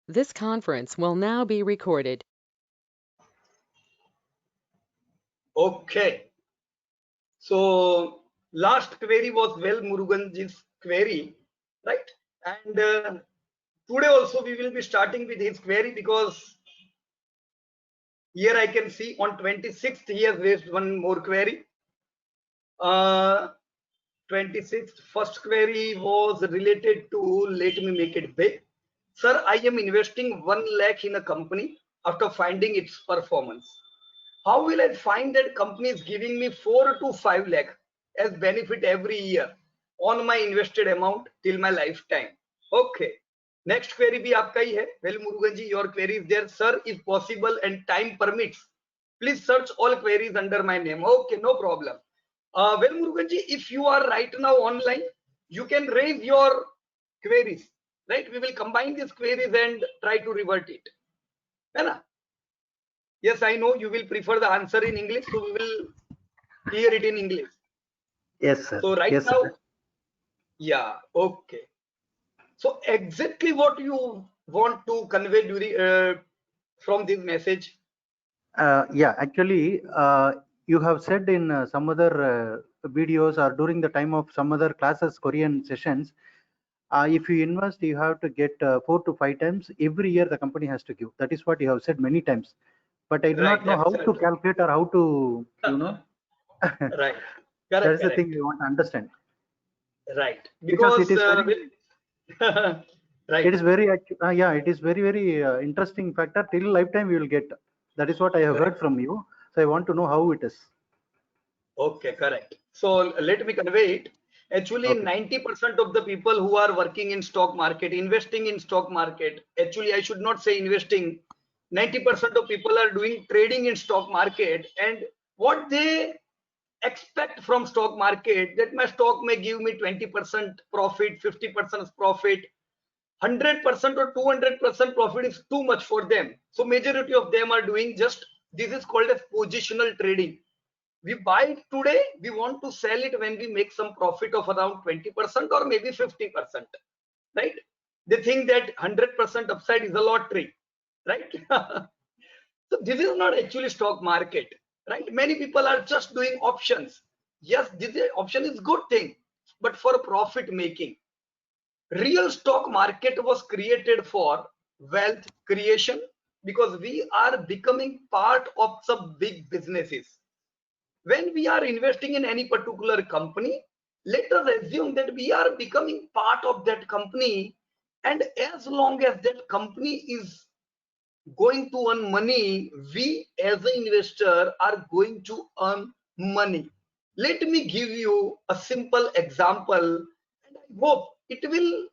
This conference will now be recorded. Okay. So last query was Muruganji's query, right? And today also we will be starting with his query, because here I can see on 26th he has raised one more query. 26th first query was related to, let me make it big. Sir, I am investing 1 lakh in a company after finding its performance. How will I find that company is giving me 4 to 5 lakh as benefit every year on my invested amount till my lifetime? Okay. Next query bhi aapka hi hai. Well, Murugan ji, your query is there. Sir, if possible and time permits, please search all queries under my name. Okay, no problem. Well, Murugan ji, if you are right now online, you can raise your queries. Right? We will combine these queries and try to revert it. है ना? Yes, I know you will prefer the answer in English, so we will clear it in English. Yes, sir. So right Yes, now, sir. yeah, okay. So exactly what you want to convey during from this message? Yeah, actually, you have said in some other videos or during the time of some other classes, Korean sessions, if you invest, you have to get 4 to 5 times every year the company has to give. That is what you have said many times. But I do Right, not know how to calculate or how to, you know. Right. That Correct. is the thing we want to understand. Right. Because Because it is very, right. it is very, yeah, it is very, very interesting factor. Till lifetime we will get. That is what I have heard from you. So I want to know how it is. Okay, correct. So let me convey it. Actually, 90% of the people who are working in stock market, investing in stock market, actually I should not say investing, 90% of people are doing trading in stock market, and what they expect from stock market, that my stock may give me 20% profit, 50% profit, 100% or 200% profit is too much for them. So majority of them are doing just, this is called as positional trading. We buy it today, we want to sell it when we make some profit of around 20% or maybe 50%, right? They think that 100% upside is a lottery, right? So this is not actually stock market, right? Many people are just doing options. Yes, this option is good thing, but for profit making. Real stock market was created for wealth creation, because we are becoming part of some big businesses. When we are investing in any particular company, let us assume that we are becoming part of that company, and as long as that company is going to earn money, we as an investor are going to earn money. Let me give you a simple example, and I hope it will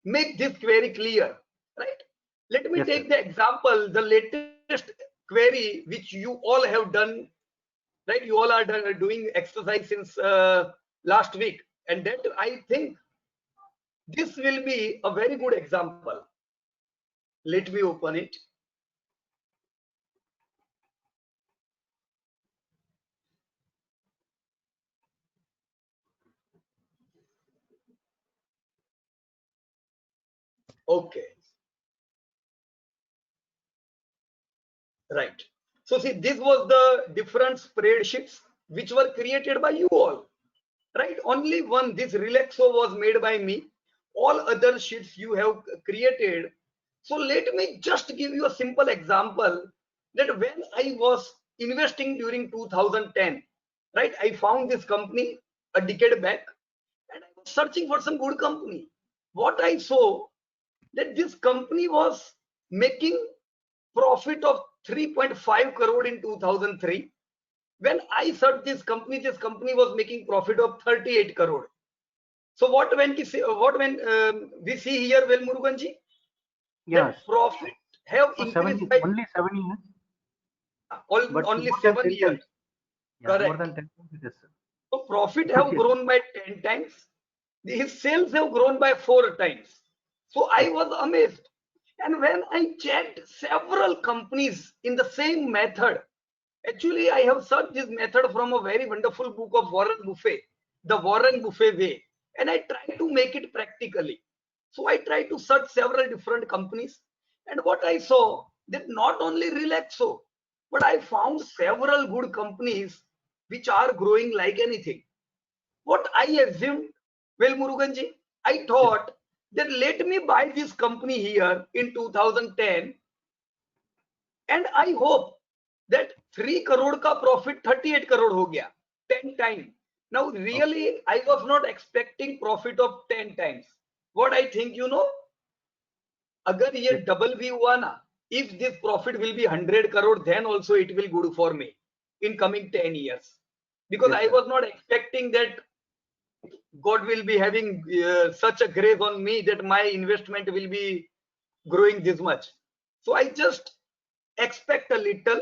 make this query clear, right? Let me take the example, the latest query which you all have done, right? You all are doing exercise since last week, and that I think this will be a very good example. Let me open it. Okay, right. So see, this was the different spreadsheets which were created by you all, right? Only one, this Relaxo was made by me. All other sheets you have created. So let me just give you a simple example, that when I was investing during 2010, right? I found this company a decade back, and I was searching for some good company. What I saw, that this company was making profit of 3.5 crore in 2003. When I searched this company was making profit of 38 crore. So what when we see here, well, Muruganji, Yes. that profit have increased by only 7 years. only 7 years. Yeah, Correct. more than 10 times it is. So profit have grown by 10 times. His sales have grown by 4 times. So I was amazed. And when I checked several companies in the same method, actually I have searched this method from a very wonderful book of Warren Buffett, The Warren Buffett Way, and I try to make it practically. So I try to search several different companies, And what I saw, that not only Relaxo, but I found several good companies which are growing like anything. What I assumed, well, Muruganji, I thought that let me buy this company here in 2010, and I hope that 3 crore ka profit 38 crore ho gaya, 10 times. Now, really, I was not expecting profit of 10 times. What I think, अगर ये double भी हुआ ना, if this profit will be 100 crore, then also it will good for me in coming 10 years. Because Yes, I sir. was not expecting that God will be having such a grace on me that my investment will be growing this much. So I just expect a little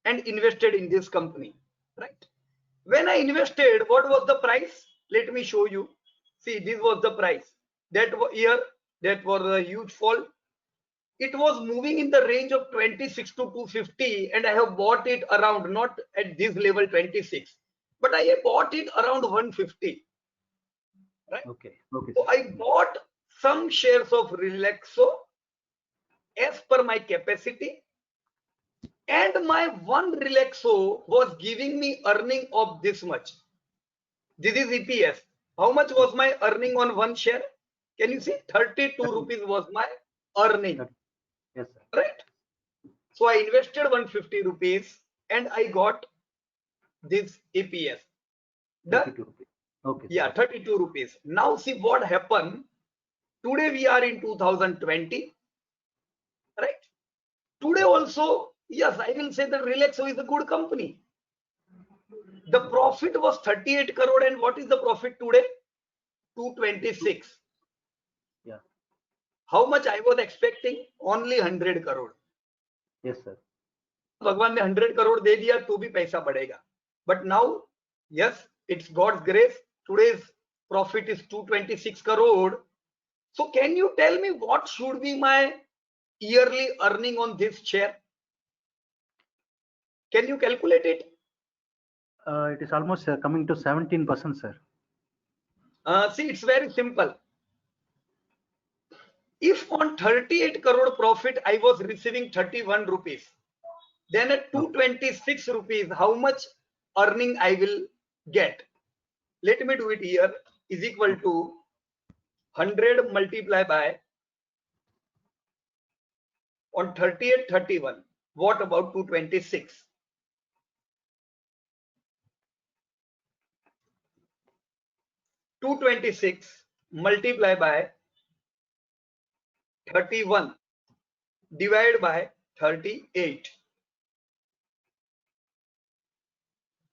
and invested in this company, right? When I invested, what was the price? Let me show you. See, this was the price. That year, that was a huge fall. It was moving in the range of 26 to 250, and I have bought it around, not at this level 26, but I have bought it around 150, right? Okay. Okay, So sir. I bought some shares of Relaxo as per my capacity, and my one Relaxo was giving me earning of this much. This is EPS. How much was my earning on one share? Can you see? 32 rupees was my earning, Yes, sir. right? So I invested 150 rupees and I got this EPS. Done? 32 rupees. Okay, sir. Yeah, 32 rupees. Now see what happened. Today we are in 2020, right? Today also, yes, I will say that Relaxo is a good company. The profit was 38 crore, and what is the profit today? 226. Yeah. How much I was expecting? Only 100 crore. Yes, sir. भगवान ने 100 करोड़ दे दिया तो भी पैसा बढ़ेगा. But now, yes, it's God's grace. Today's profit is 226 crore. So can you tell me what should be my yearly earning on this share? Can you calculate it? It is almost coming to 17%, sir. See, it's very simple. If on 38 crore profit I was receiving 31 rupees, then at 226 rupees, how much earning I will get? Let me do it here. Is equal to 100 multiplied by on 38 31. What about 226? 226 multiplied by 31 divided by 38.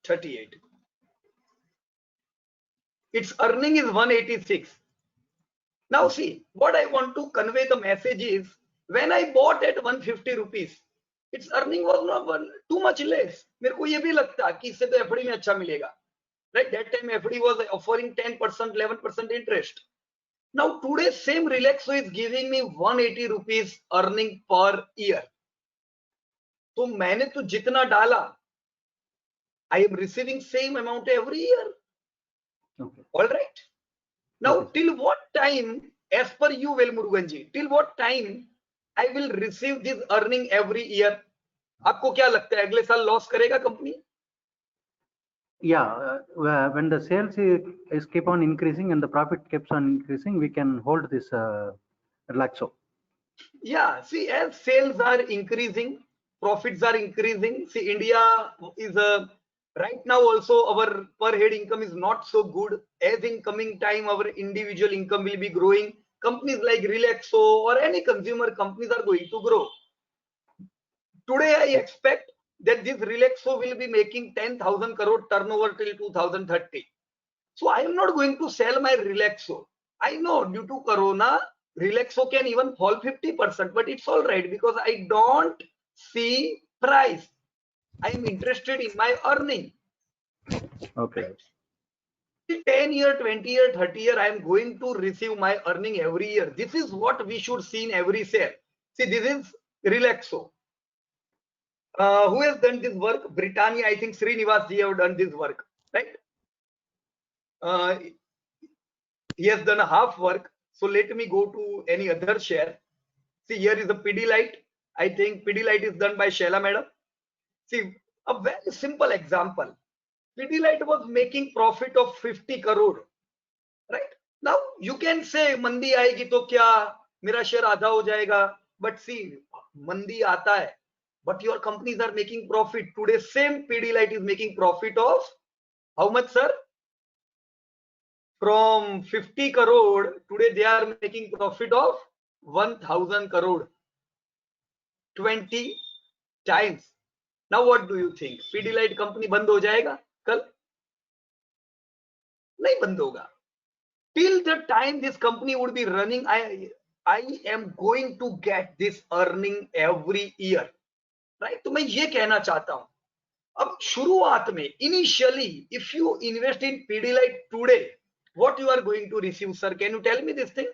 38. Its earning is 186. Now see, what I want to convey the message is, when I bought at 150 rupees, its earning was not too much less. मेरे को ये भी लगता कि इससे तो FD में अच्छा मिलेगा. Right? That time FD was offering 10%, 11% interest. Now today same Relaxo is giving me 180 rupees earning per year. So मैंने तो जितना डाला, I am receiving same amount every year. Okay. All right. Now Okay. till what time, as per you, Vel Muruganji, till what time I will receive this earning every year? आपको क्या लगता है अगले साल लॉस करेगा company? Yeah, when the sales is keep on increasing and the profit keeps on increasing, we can hold this Relaxo. Yeah, see, as sales are increasing, profits are increasing. See, India is right now also our per head income is not so good. As in coming time, our individual income will be growing. Companies like Relaxo or any consumer companies are going to grow. Today, I expect that this Relaxo will be making 10,000 crore turnover till 2030. So I am not going to sell my Relaxo. I know due to Corona, Relaxo can even fall 50%, but it's all right because I don't see price. I am interested in my earning. Okay. 10 year, 20 year, 30 year, I am going to receive my earning every year. This is what we should see in every share. See, this is Relaxo. Who has done this work? Britannia, I think Srinivas ji have done this work, right? He has done a half work. So let me go to any other share. See, here is the Pidilite. I think Pidilite is done by Sheila madam. See, a very simple example. Pidilite was making profit of 50 crore, right? Now you can say मंदी आएगी तो क्या मेरा share आधा हो जाएगा, but see, मंदी आता है, but your companies are making profit. Today same Pidilite is making profit of how much, sir? From 50 crore, today they are making profit of 1000 crore, 20 times. Now what do you think? Pidilite company बंद हो जाएगा कल? नहीं बंद होगा. Till the time this company would be running, I am going to get this earning every year, right? तो मैं ये कहना चाहता हूं. अब शुरुआत में initially, if you invest in Pidilite today, what you are going to receive, sir? Can you tell me this thing?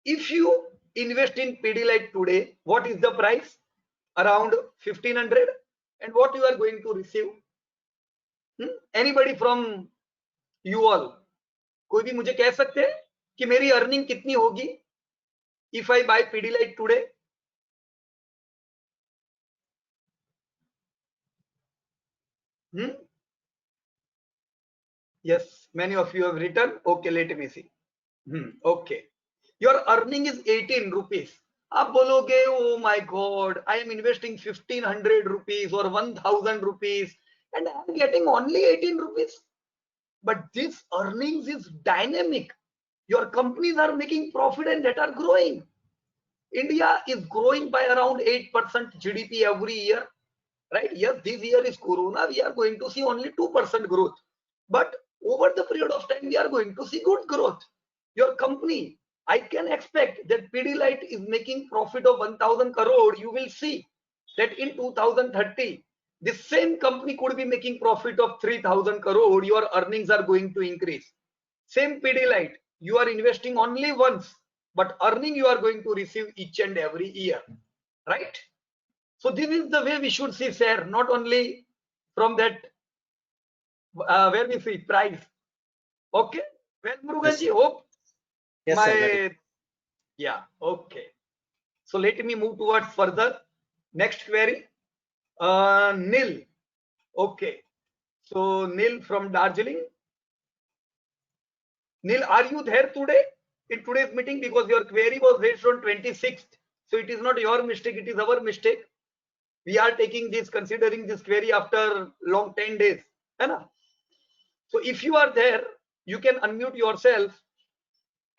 If you invest in Pidilite today, what is the price? Around 1500, and what you are going to receive? Anybody from you all? कोई भी मुझे कह सकते हैं कि मेरी earning कितनी होगी if I buy Pidilite today? Yes, many of you have written. Okay, let me see. Okay, your earning is 18 rupees. आप बोलोगे, oh my God, I am investing 1500 rupees or 1000 rupees and I am getting only 18 rupees. But this earnings is dynamic. Your companies are making profit and that are growing. India is growing by around 8% GDP every year, right? Yes, this year is Corona. We are going to see only 2% growth. But over the period of time, we are going to see good growth. Your company, I can expect that Pidilite is making profit of 1000 crore. You will see that in 2030, the same company could be making profit of 3000 crore. Your earnings are going to increase. Same Pidilite, you are investing only once, but earning you are going to receive each and every year, right? So this is the way we should see share, not only from that where we see price. Okay, well, Muruganji, hope Yes, my sir. yeah, okay. So let me move towards further. Next query, Nil. Okay, so Nil from Darjeeling. Nil, are you there today in today's meeting? Because your query was raised on 26th. So it is not your mistake, it is our mistake. We are taking this, considering this query after long 10 days. Right? So if you are there, you can unmute yourself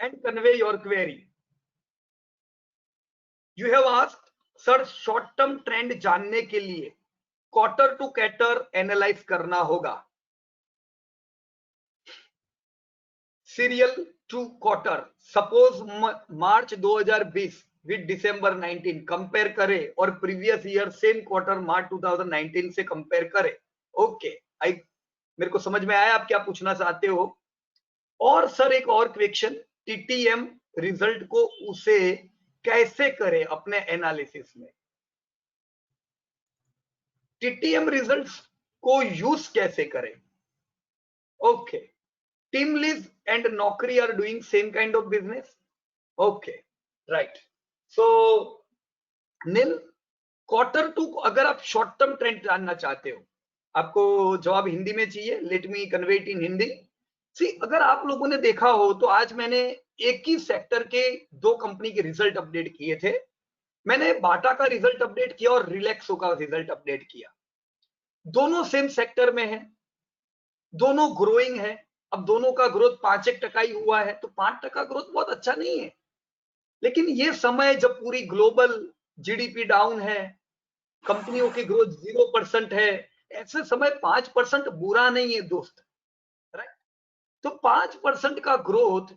and convey your query. You have asked, sir, short term trend जानने के लिए quarter to quarter analyze करना होगा. Serial to quarter. Suppose March 2020 with December 19 compare करे और previous year same quarter मार्च 2019 से compare करे. Okay, मेरे को समझ में आया आप क्या पूछना चाहते हो. और सर एक और क्वेश्चन, टीटीएम रिजल्ट को उसे कैसे करे अपने एनालिसिस में, टीटीएम रिजल्ट्स को यूज कैसे करें. Okay, TeamLease and Naukri are doing same kind of business. Okay, right. So Nil, quarter two, अगर आप शॉर्ट टर्म ट्रेंड जानना चाहते हो, आपको जवाब हिंदी में चाहिए, let me convey it in Hindi. See, अगर आप लोगों ने देखा हो तो आज मैंने एक ही सेक्टर के दो कंपनी के रिजल्ट अपडेट किए थे. मैंने बाटा का रिजल्ट अपडेट किया और रिलैक्सो का रिजल्ट अपडेट किया. दोनों सेम सेक्टर में है, दोनों ग्रोइंग है. अब दोनों का ग्रोथ 5% ही हुआ है, तो 5% ग्रोथ बहुत अच्छा नहीं है. लेकिन ये समय जब पूरी ग्लोबल जीडीपी डाउन है, कंपनियों की ग्रोथ 0% है, ऐसे समय 5% बुरा नहीं है दोस्त, राइट. तो 5% का ग्रोथ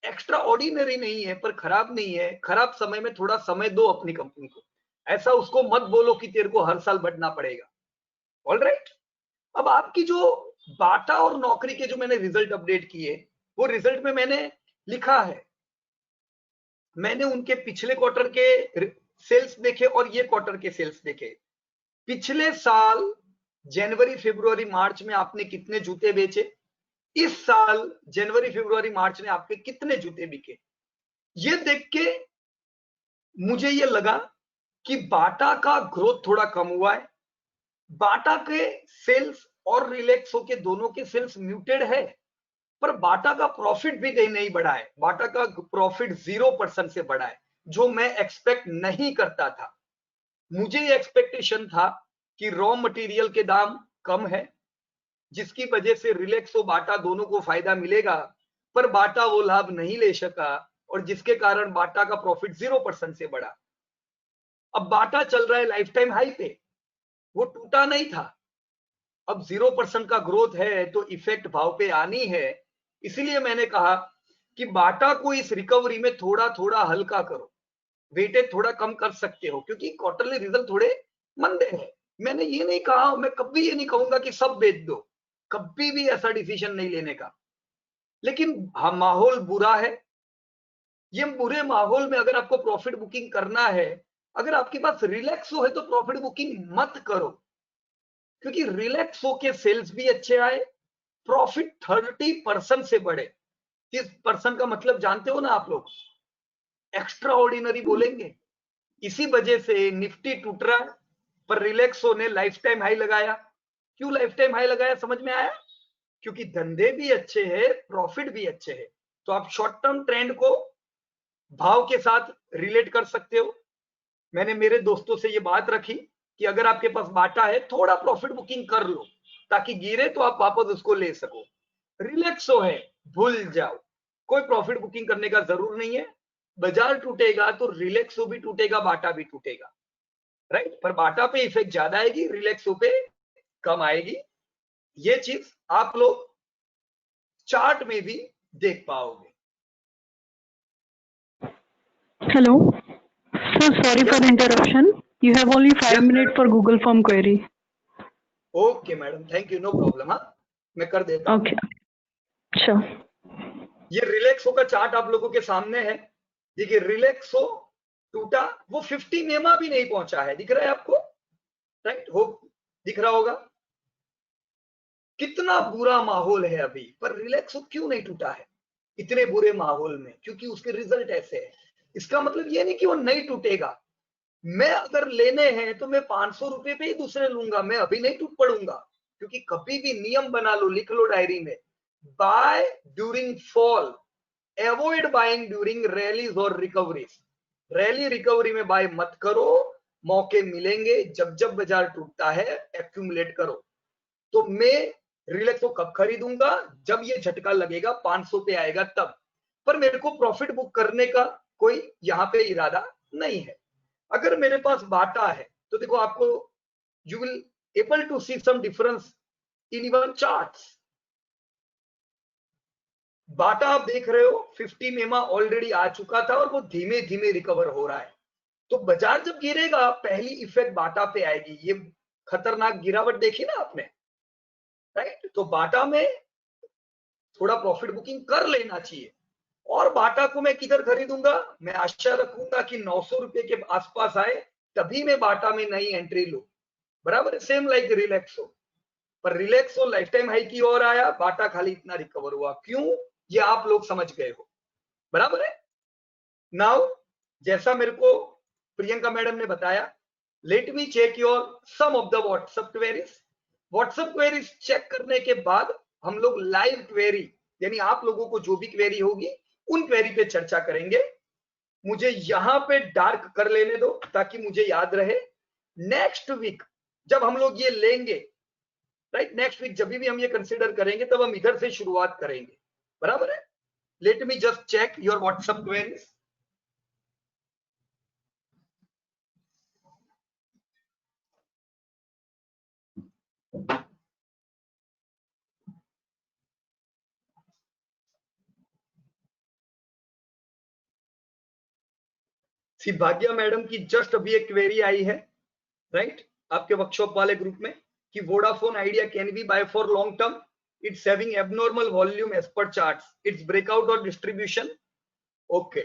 एक्स्ट्रा ऑर्डिनरी नहीं है, पर खराब नहीं है. खराब समय में थोड़ा समय दो अपनी कंपनी को. ऐसा उसको मत बोलो कि तेरे को हर साल बढ़ना पड़ेगा. ऑलराइट. अब आपकी जो बाटा और नौकरी के जो मैंने रिजल्ट अपडेट किए, वो रिजल्ट में मैंने लिखा है, मैंने उनके पिछले क्वार्टर के सेल्स देखे और ये क्वार्टर के सेल्स देखे. पिछले साल जनवरी फरवरी मार्च में आपने कितने जूते बेचे, इस साल जनवरी फरवरी मार्च में आपके कितने जूते बिके. ये देख के मुझे ये लगा कि बाटा का ग्रोथ थोड़ा कम हुआ है, बाटा के सेल्स और रिलैक्सो के दोनों के सेल्स म्यूटेड है, पर बाटा का प्रॉफिट भी कहीं नहीं बढ़ा है। बाटा का प्रॉफिट 0% से बढ़ा है, जो मैं एक्सपेक्ट नहीं करता था। मुझे ये एक्सपेक्टेशन था कि रॉ मटेरियल के दाम कम है, जिसकी वजह से रिलैक्सो बाटा दोनों को फायदा मिलेगा, पर बाटा वो लाभ नहीं ले सका और जिसके कारण बाटा का प्रॉफिट 0% से बढ़ा। अब बाटा चल रहा है लाइफ टाइम हाई पे, वो टूटा नहीं था। अब 0% का ग्रोथ है तो इफेक्ट भाव पे आनी है। इसलिए मैंने कहा कि बाटा को इस रिकवरी में थोड़ा थोड़ा हल्का करो, वेटेज थोड़ा कम कर सकते हो, क्योंकि क्वार्टरली रिजल्ट थोड़े मंदे हैं। मैंने ये नहीं कहा, मैं कभी ये नहीं कहूंगा कि सब बेच दो, कभी भी ऐसा डिसीजन नहीं लेने का। लेकिन हाँ, माहौल बुरा है। ये बुरे माहौल में अगर आपको प्रॉफिट बुकिंग करना है, अगर आपके पास रिलैक्सो है तो प्रॉफिट बुकिंग मत करो, क्योंकि रिलैक्सो के सेल्स भी अच्छे आए, प्रॉफिट 30% से बढ़े। 30% का मतलब जानते हो ना आप लोग, एक्स्ट्रा ऑर्डिनरी बोलेंगे। इसी वजह से निफ्टी टूट रहा है, पर रिलैक्सो ने लाइफ टाइम हाई लगाया। क्यों लाइफ टाइम हाई लगाया, समझ में आया? क्योंकि धंधे भी अच्छे हैं, प्रॉफिट भी अच्छे हैं। तो आप शॉर्ट टर्म ट्रेंड को भाव के साथ रिलेट कर सकते हो। मैंने मेरे दोस्तों से ये बात रखी कि अगर आपके पास बाटा है, थोड़ा प्रॉफिट बुकिंग कर लो, ताकि गिरे तो आप वापस उसको ले सको। रिलैक्सो है, भूल जाओ, कोई प्रॉफिट बुकिंग करने का जरूर नहीं है। बाजार टूटेगा तो रिलैक्सो भी टूटेगा, बाटा भी टूटेगा, राइट? पर बाटा पे इफेक्ट ज्यादा आएगी, रिलैक्सो पे कम आएगी। ये चीज आप लोग चार्ट में भी देख पाओगे। Hello. So sorry for the interruption. You have only 5 minutes for Google form query. Okay madam, thank you, no problem. हाँ, मैं कर देता हूँ। Okay. Sure. ये रिलैक्सो का चार्ट आप लोगों के सामने है। देखिए, रिलैक्सो टूटा, वो 50 मेमा भी नहीं पहुंचा है, दिख रहा है आपको? राइट, हो दिख रहा होगा। कितना बुरा माहौल है अभी, पर रिलैक्सो क्यों नहीं टूटा है इतने बुरे माहौल में? क्योंकि उसके रिजल्ट ऐसे है। इसका मतलब ये नहीं कि वो नहीं टूटेगा। मैं अगर लेने हैं तो मैं 500 रुपए पे ही दूसरे लूंगा, मैं अभी नहीं टूट पड़ूंगा। क्योंकि कभी भी नियम बना लो, लिख लो डायरी में, buy during fall, avoid buying during rallies और रिकवरीज। रैली रिकवरी में बाय मत करो, मौके मिलेंगे जब जब बाजार टूटता है, एक्यूमुलेट करो। तो मैं रिलैक्सो कब खरीदूंगा? जब ये झटका लगेगा, 500 पे आएगा तब। पर मेरे को प्रॉफिट बुक करने का कोई यहाँ पे इरादा नहीं है। अगर मेरे पास बाटा है तो देखो, आपको you will able to see some difference in your charts. Bata आप देख रहे हो 50 मेमा ऑलरेडी आ चुका था और वो धीमे धीमे रिकवर हो रहा है। तो बाजार जब गिरेगा, पहली इफेक्ट बाटा पे आएगी। ये खतरनाक गिरावट देखी ना आपने, राइट? तो बाटा में थोड़ा प्रॉफिट बुकिंग कर लेना चाहिए। और बाटा को मैं किधर खरीदूंगा? मैं आशा रखूंगा कि 900 रुपए के आसपास आए, तभी मैं बाटा में नई एंट्री लूं। बराबर, सेम लाइक रिलैक्सो। पर रिलैक्सो लाइफ टाइम हाई की ओर आया, बाटा खाली इतना रिकवर हुआ। क्यों? ये आप लोग समझ गए हो, बराबर है। नाउ, जैसा मेरे को प्रियंका मैडम ने बताया, let me check your some of the WhatsApp queries. WhatsApp queries check करने के बाद हम लोग लाइव क्वेरी, यानी आप लोगों को जो भी क्वेरी होगी उन क्वेरी पे चर्चा करेंगे। मुझे यहां पे डार्क कर लेने दो ताकि मुझे याद रहे। नेक्स्ट वीक जब हम लोग ये लेंगे, राइट, नेक्स्ट वीक जब भी हम ये कंसिडर करेंगे, तब हम इधर से शुरुआत करेंगे, बराबर है। Let me just check your WhatsApp queries. Bhagya madam की जस्ट अभी एक क्वेरी आई है, राइट, आपके वर्कशॉप वाले ग्रुप में, कि Vodafone Idea can be buy for long term, it's having abnormal volume as per charts, it's breakout और distribution. Okay,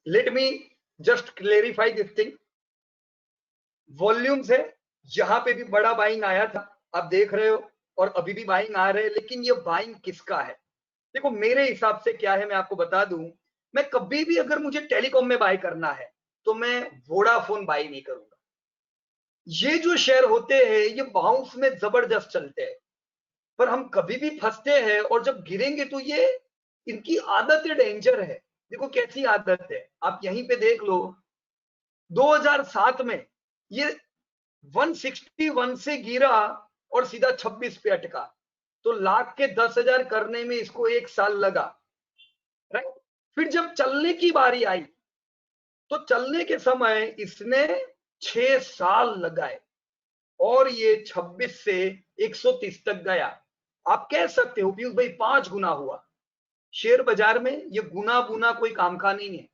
let me just clarify this thing. Volumes है, यहां पे भी बड़ा बाइंग आया था, आप देख रहे हो और अभी भी बाइंग आ रहे हैं, लेकिन ये बाइंग किसका है? देखो मेरे हिसाब से क्या है, मैं आपको बता दूं, मैं कभी भी अगर मुझे टेलीकॉम में बाय करना है तो मैं वोडाफोन बाय नहीं करूंगा। ये जो शेयर होते हैं ये बाउंस में जबरदस्त चलते हैं, पर हम कभी भी फंसते हैं और जब गिरेंगे तो ये इनकी आदत डेंजर है। देखो कैसी आदत है, आप यहीं पे देख लो, 2007 में ये 161 से गिरा और सीधा 26 पे अटका, तो लाख के 10,000 करने में इसको 1 साल लगा, राइट। फिर जब चलने की बारी आई तो चलने के समय इसने 6 साल लगाए और ये 26 से 130 तक गया। आप कह सकते हो पीयूष भाई 5 गुना हुआ। शेयर बाजार में ये गुना बुना कोई काम का नहीं है,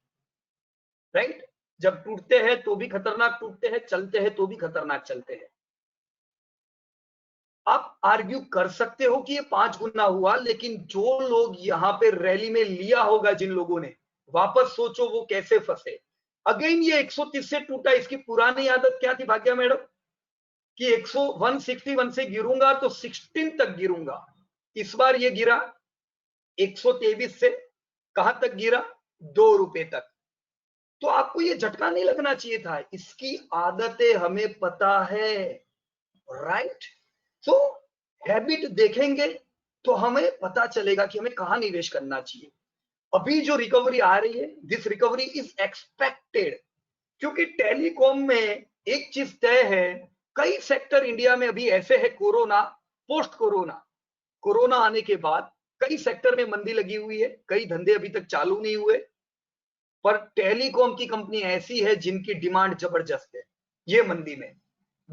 राइट। जब टूटते हैं तो भी खतरनाक टूटते हैं, चलते हैं तो भी खतरनाक चलते हैं। आप आर्ग्यू कर सकते हो कि ये 5 गुना हुआ, लेकिन जो लोग यहाँ पे रैली में लिया होगा जिन लोगों ने, वापस सोचो वो कैसे फंसे। अगेन ये 130 से टूटा, इसकी पुरानी आदत क्या थी भाग्या मैडम कि 161 से गिरूंगा तो 16 तक गिरूंगा। इस बार ये गिरा 123 से, कहां तक गिरा? 2 रुपए तक। तो आपको ये झटका नहीं लगना चाहिए था, इसकी आदतें हमें पता है, राइट। तो हैबिट देखेंगे तो हमें पता चलेगा कि हमें कहां निवेश करना चाहिए। अभी जो रिकवरी आ रही है, दिस रिकवरी इज एक्सपेक्टेड, क्योंकि टेलीकॉम में एक चीज तय है, कई सेक्टर इंडिया में अभी ऐसे है, कोरोना पोस्ट कोरोना आने के बाद कई सेक्टर में मंदी लगी हुई है, कई धंधे अभी तक चालू नहीं हुए, पर टेलीकॉम की कंपनी ऐसी है जिनकी डिमांड जबरदस्त है। ये मंदी में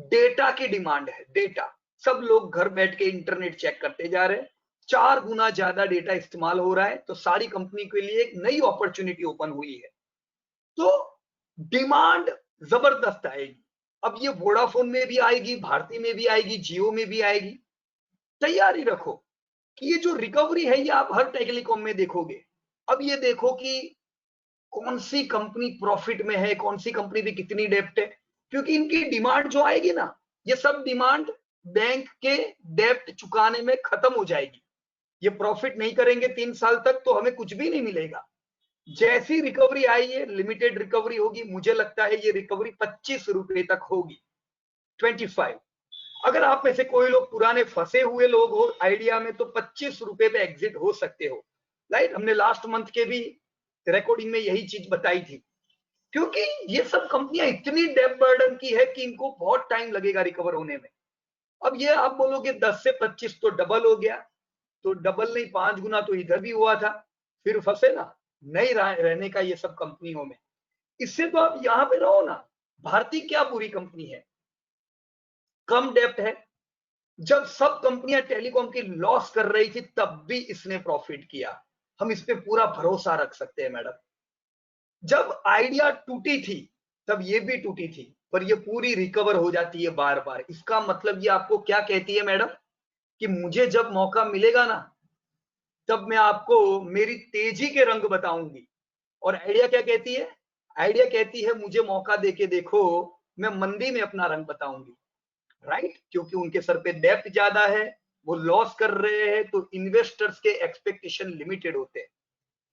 डेटा की डिमांड है, डेटा सब लोग घर बैठ के इंटरनेट चेक करते जा रहे हैं, 4 गुना ज्यादा डेटा इस्तेमाल हो रहा है, तो सारी कंपनी के लिए एक नई अपॉर्चुनिटी ओपन हुई है, तो डिमांड जबरदस्त आएगी। अब ये वोडाफोन में भी आएगी, भारती में भी आएगी, जियो में भी आएगी। तैयारी रखो कि ये जो रिकवरी है ये आप हर टेलीकॉम में देखोगे। अब ये देखो कि कौन सी कंपनी प्रॉफिट में है, कौन सी कंपनी भी कितनी डेप्ट है, क्योंकि इनकी डिमांड जो आएगी ना, ये सब डिमांड बैंक के डेप्ट चुकाने में खत्म हो जाएगी। ये प्रॉफिट नहीं करेंगे 3 साल तक तो हमें कुछ भी नहीं मिलेगा। जैसी रिकवरी आई है, लिमिटेड रिकवरी होगी, मुझे लगता है ये रिकवरी 25 रुपए तक होगी, 25। अगर आप में से कोई लोग पुराने फंसे हुए लोग हो आइडिया में, तो 25 रुपए पे एग्जिट हो सकते हो, राइट। हमने लास्ट मंथ के भी रिकॉर्डिंग में यही चीज बताई थी, क्योंकि ये सब कंपनियां इतनी डेब्ट बर्डन की है कि इनको बहुत टाइम लगेगा रिकवर होने में। अब ये आप बोलोगे 10 से 25 तो डबल हो गया, तो डबल नहीं 5 गुना तो इधर भी हुआ था, फिर फंसे ना, नहीं रहने का ये सब कंपनियों में। इससे तो आप यहां पे रहो ना। भारती क्या बुरी कंपनी है, कम डेप्ट है, जब सब कंपनियां टेलीकॉम की लॉस कर रही थी तब भी इसने प्रॉफिट किया, हम इस पे पूरा भरोसा रख सकते हैं मैडम। जब आइडिया टूटी थी तब ये भी टूटी थी, पर ये पूरी रिकवर हो जाती है बार बार। इसका मतलब ये आपको क्या कहती है मैडम कि मुझे जब मौका मिलेगा ना तब मैं आपको मेरी तेजी के रंग बताऊंगी। और आइडिया क्या कहती है? आइडिया कहती है मुझे मौका देके देखो, मैं मंदी में अपना रंग बताऊंगी, राइट। क्योंकि उनके सर पे डेप्थ ज्यादा है, वो लॉस कर रहे हैं, तो इन्वेस्टर्स के एक्सपेक्टेशन लिमिटेड होते हैं।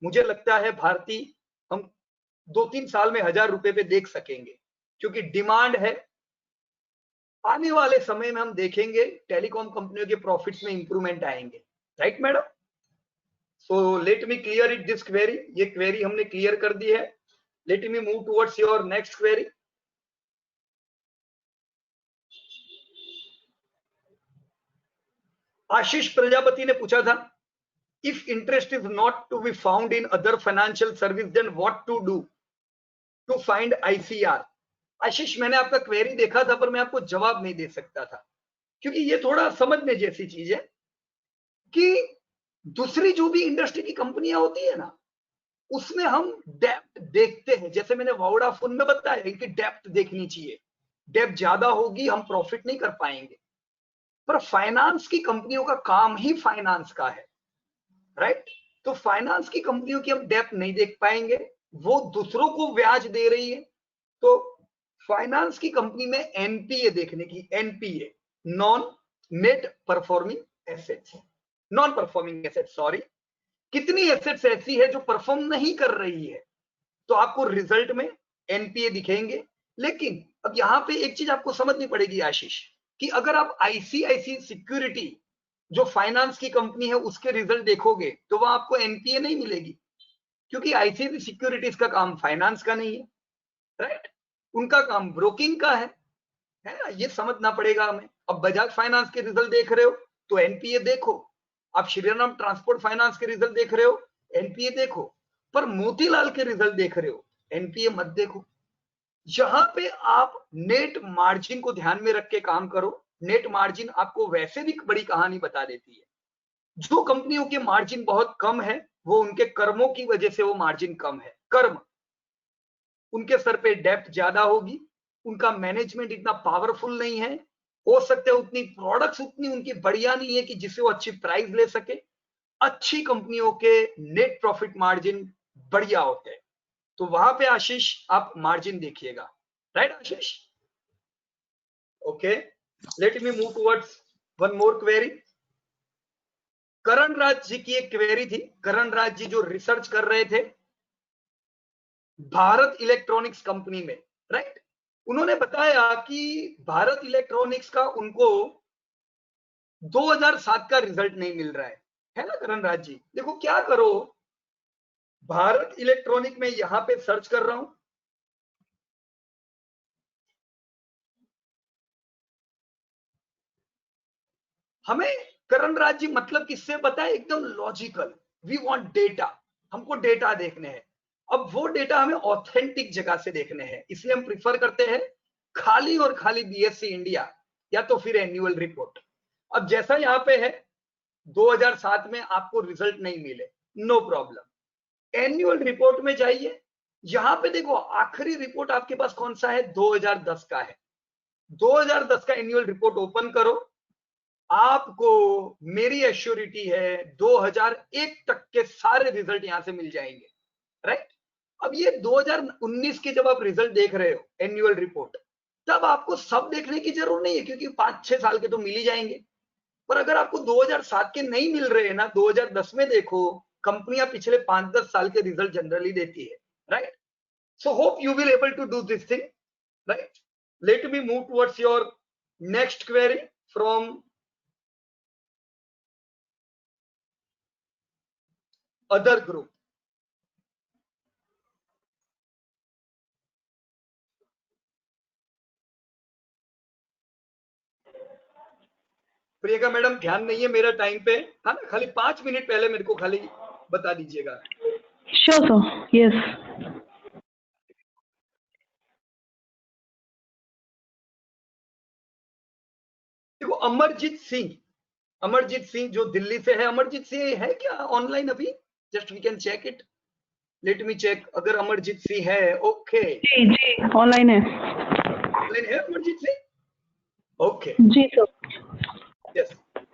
मुझे लगता है भारती हम 2-3 साल में 1000 रुपए पे देख सकेंगे, क्योंकि डिमांड है। आने वाले समय में हम देखेंगे टेलीकॉम कंपनियों के प्रॉफिट्स में इंप्रूवमेंट आएंगे, right madam. So let me clear it this query, ये क्वेरी हमने क्लियर कर दी है। Let me move towards your next query. Ashish Prajapati ने पूछा था, if interest is not to be found in other financial service then what to do to find ICR. Ashish मैंने आपका क्वेरी देखा था पर मैं आपको जवाब नहीं दे सकता था, क्योंकि ये थोड़ा समझने जैसी चीज है कि दूसरी जो भी इंडस्ट्री की कंपनियां होती है ना, उसमें हम डेप्थ देखते हैं। जैसे मैंने वोडाफोन में बताया, इनकी डेप्थ देखनी चाहिए, डेप्थ ज्यादा होगी हम प्रॉफिट नहीं कर पाएंगे। पर फाइनेंस की कंपनियों का काम ही फाइनेंस का है, राइट। तो फाइनेंस की कंपनियों की हम डेप्थ नहीं देख पाएंगे, वो दूसरों को ब्याज दे रही है। तो फाइनेंस की कंपनी में एनपीए देखने की, NPA non net performing assets, non performing assets, sorry, कितनी एसेट्स ऐसी है जो परफॉर्म नहीं कर रही है, तो आपको रिजल्ट में एनपीए दिखेंगे। लेकिन अब यहां पे एक चीज आपको समझनी पड़ेगी आशीष, कि अगर आप आईसीआईसी सिक्योरिटी जो फाइनेंस की कंपनी है उसके रिजल्ट देखोगे तो वहां आपको एनपीए नहीं मिलेगी, क्योंकि आईसीआईसी सिक्योरिटीज का काम फाइनेंस का नहीं है, राइट, उनका काम ब्रोकिंग का है ना, ये समझना पड़ेगा हमें। अब बजाज फाइनेंस के रिजल्ट देख रहे हो तो एनपीए देखो, आप श्रीराम ट्रांसपोर्ट फाइनेंस के रिजल्ट देख रहे हो एनपीए देखो, पर मोतीलाल के रिजल्ट देख रहे हो एनपीए मत देखो। यहां पे आप नेट मार्जिन को ध्यान में रख के काम करो। नेट मार्जिन आपको वैसे भी बड़ी कहानी बता देती है। जो कंपनियों के मार्जिन बहुत कम है वो उनके कर्मों की वजह से वो मार्जिन कम है। कर्म, उनके सर पे डेप्थ ज्यादा होगी, उनका मैनेजमेंट इतना पावरफुल नहीं है, हो सकता है उतनी प्रोडक्ट्स उतनी उनकी बढ़िया नहीं है कि जिससे वो अच्छी प्राइस ले सके। अच्छी कंपनियों के नेट प्रॉफिट मार्जिन बढ़िया होते हैं, तो वहां पे आशीष आप मार्जिन देखिएगा, right Ashish? Okay, let me move towards one more query. Karan Raj ji की एक क्वेरी थी। करण राज जी जो रिसर्च कर रहे थे भारत इलेक्ट्रॉनिक्स कंपनी में, राइट, उन्होंने बताया कि भारत इलेक्ट्रॉनिक्स का उनको 2007 का रिजल्ट नहीं मिल रहा है ना करण राज जी? देखो क्या करो, भारत इलेक्ट्रॉनिक में यहां पे सर्च कर रहा हूं, हमें करण राज जी मतलब किससे पता है? एकदम लॉजिकल, वी वांट डेटा, हमको डेटा देखने हैं। अब वो डेटा हमें ऑथेंटिक जगह से देखने हैं, इसलिए हम प्रिफर करते हैं खाली और खाली बीएससी इंडिया या तो फिर एनुअल रिपोर्ट। अब जैसा यहाँ पे है 2007 में आपको रिजल्ट नहीं मिले, नो प्रॉब्लम, एनुअल रिपोर्ट में जाइए। यहां पे देखो आखिरी रिपोर्ट आपके पास कौन सा है? 2010 का है। 2010 का एनुअल रिपोर्ट ओपन करो, आपको मेरी एश्योरिटी है 2001 तक के सारे रिजल्ट यहां से मिल जाएंगे, राइट। अब ये 2019 के जब आप रिजल्ट देख रहे हो एनुअल रिपोर्ट, तब आपको सब देखने की जरूरत नहीं है, क्योंकि 5-6 साल के तो मिल ही जाएंगे। पर अगर आपको 2007 के नहीं मिल रहे हैं ना, 2010 में देखो, कंपनियां पिछले 5-10 साल के रिजल्ट जनरली देती है, right. So hope you will able to do this thing, right. Let me move towards your next query from other group. Priyanka madam ध्यान नहीं है मेरा टाइम पे, है ना, खाली 5 मिनट पहले मेरे को खाली बता दीजिएगा। Sure, sir. Yes. देखो अमरजीत सिंह जो दिल्ली से है, अमरजीत सिंह है क्या ऑनलाइन अभी? Just we can check it, let me check. अगर अमरजीत सिंह है, ओके, जी ऑनलाइन है। ऑनलाइन है अमरजीत सिंह, ओके, जी सर। यस,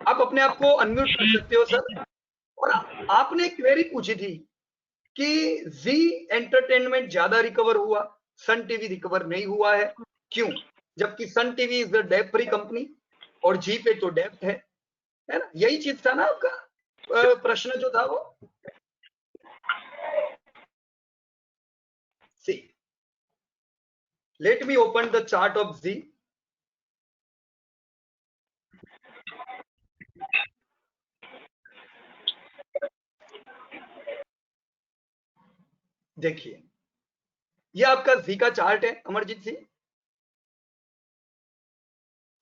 आप अपने आप को अनम्यूट कर सकते हो सर। और आपने एक क्वेरी पूछी थी कि जी एंटरटेनमेंट ज्यादा रिकवर हुआ, सन टीवी रिकवर नहीं हुआ है, क्यों? जबकि सन टीवी इज द डेब्ट फ्री कंपनी और जी पे तो डेब्ट है ना? यही चीज था ना आपका प्रश्न जो था वो। See, let me open the chart of G. देखिए ये आपका जी का चार्ट है अमरजीत सिंह।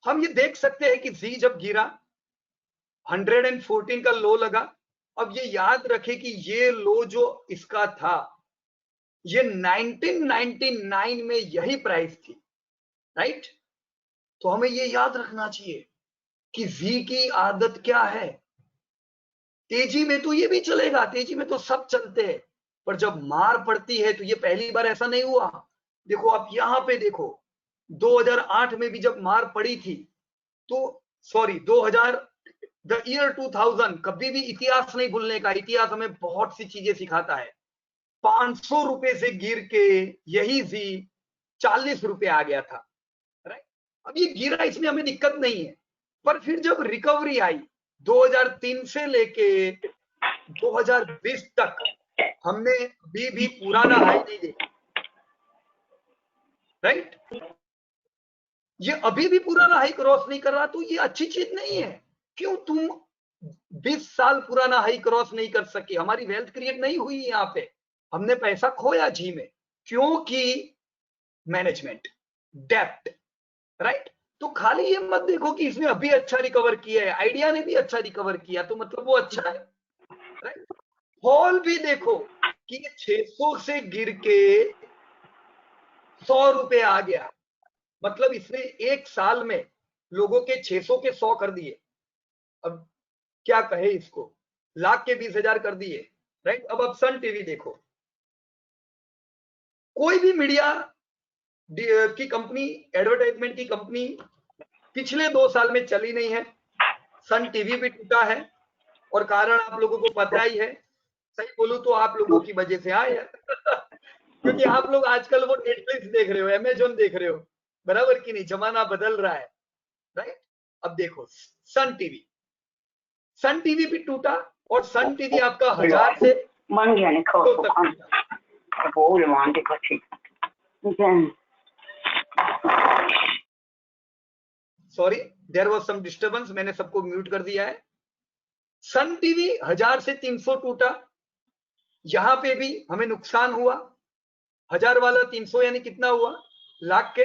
हम ये देख सकते हैं कि जी जब गिरा 114 का लो लगा। अब ये याद रखें कि ये लो जो इसका था ये 1999 में यही प्राइस थी, राइट। तो हमें ये याद रखना चाहिए कि जी की आदत क्या है। तेजी में तो ये भी चलेगा, तेजी में तो सब चलते हैं, पर जब मार पड़ती है तो ये पहली बार ऐसा नहीं हुआ। देखो आप यहां पे देखो 2008 में भी जब मार पड़ी थी तो सॉरी 2000 द ईयर 2000, कभी भी इतिहास नहीं भूलने का, इतिहास हमें बहुत सी चीजें सिखाता है। 500 रुपए से गिर के यही जी 40 रुपए आ गया था, राइट। अब ये गिरा इसमें हमें दिक्कत नहीं है, पर फिर जब रिकवरी आई 2003 से लेके 2020 तक हमने अभी भी पुराना हाई नहीं देखा, राइट? ये अभी भी पुराना हाई क्रॉस नहीं कर रहा तो ये अच्छी चीज नहीं है। क्यों तुम 20 साल पुराना हाई क्रॉस नहीं कर सके? हमारी वेल्थ क्रिएट नहीं हुई यहाँ पे, हमने पैसा खोया जी में, क्योंकि मैनेजमेंट डेप्थ, राइट? तो खाली ये मत देखो कि इसने अभी अच्छा रिकवर किया है, आइडिया ने भी अच्छा रिकवर किया तो मतलब वो अच्छा है, राइट? फॉल भी देखो कि 600 से गिर के 100 रुपए आ गया, मतलब इसने एक साल में लोगों के 600 के 100 कर दिए। अब क्या कहे इसको, लाख के 20,000 कर दिए, राइट? अब सन टीवी देखो, कोई भी मीडिया की कंपनी, एडवर्टाइजमेंट की कंपनी पिछले 2 साल में चली नहीं है। सन टीवी भी टूटा है और कारण आप लोगों को पता ही है, सही बोलूं तो आप लोगों की वजह से आए हैं क्योंकि आप लोग आजकल वो नेटफ्लिक्स देख रहे हो, अमेजोन देख रहे हो, बराबर की नहीं? जमाना बदल रहा है, राइट? अब देखो सन टीवी भी टूटा और सन टीवी आपका 1000 से sorry, there was some disturbance, मैंने सबको म्यूट कर दिया है। सन टीवी 1000 से 300 टूटा, यहां पे भी हमें नुकसान हुआ। 1000 वाला 300 यानी कितना हुआ? लाख के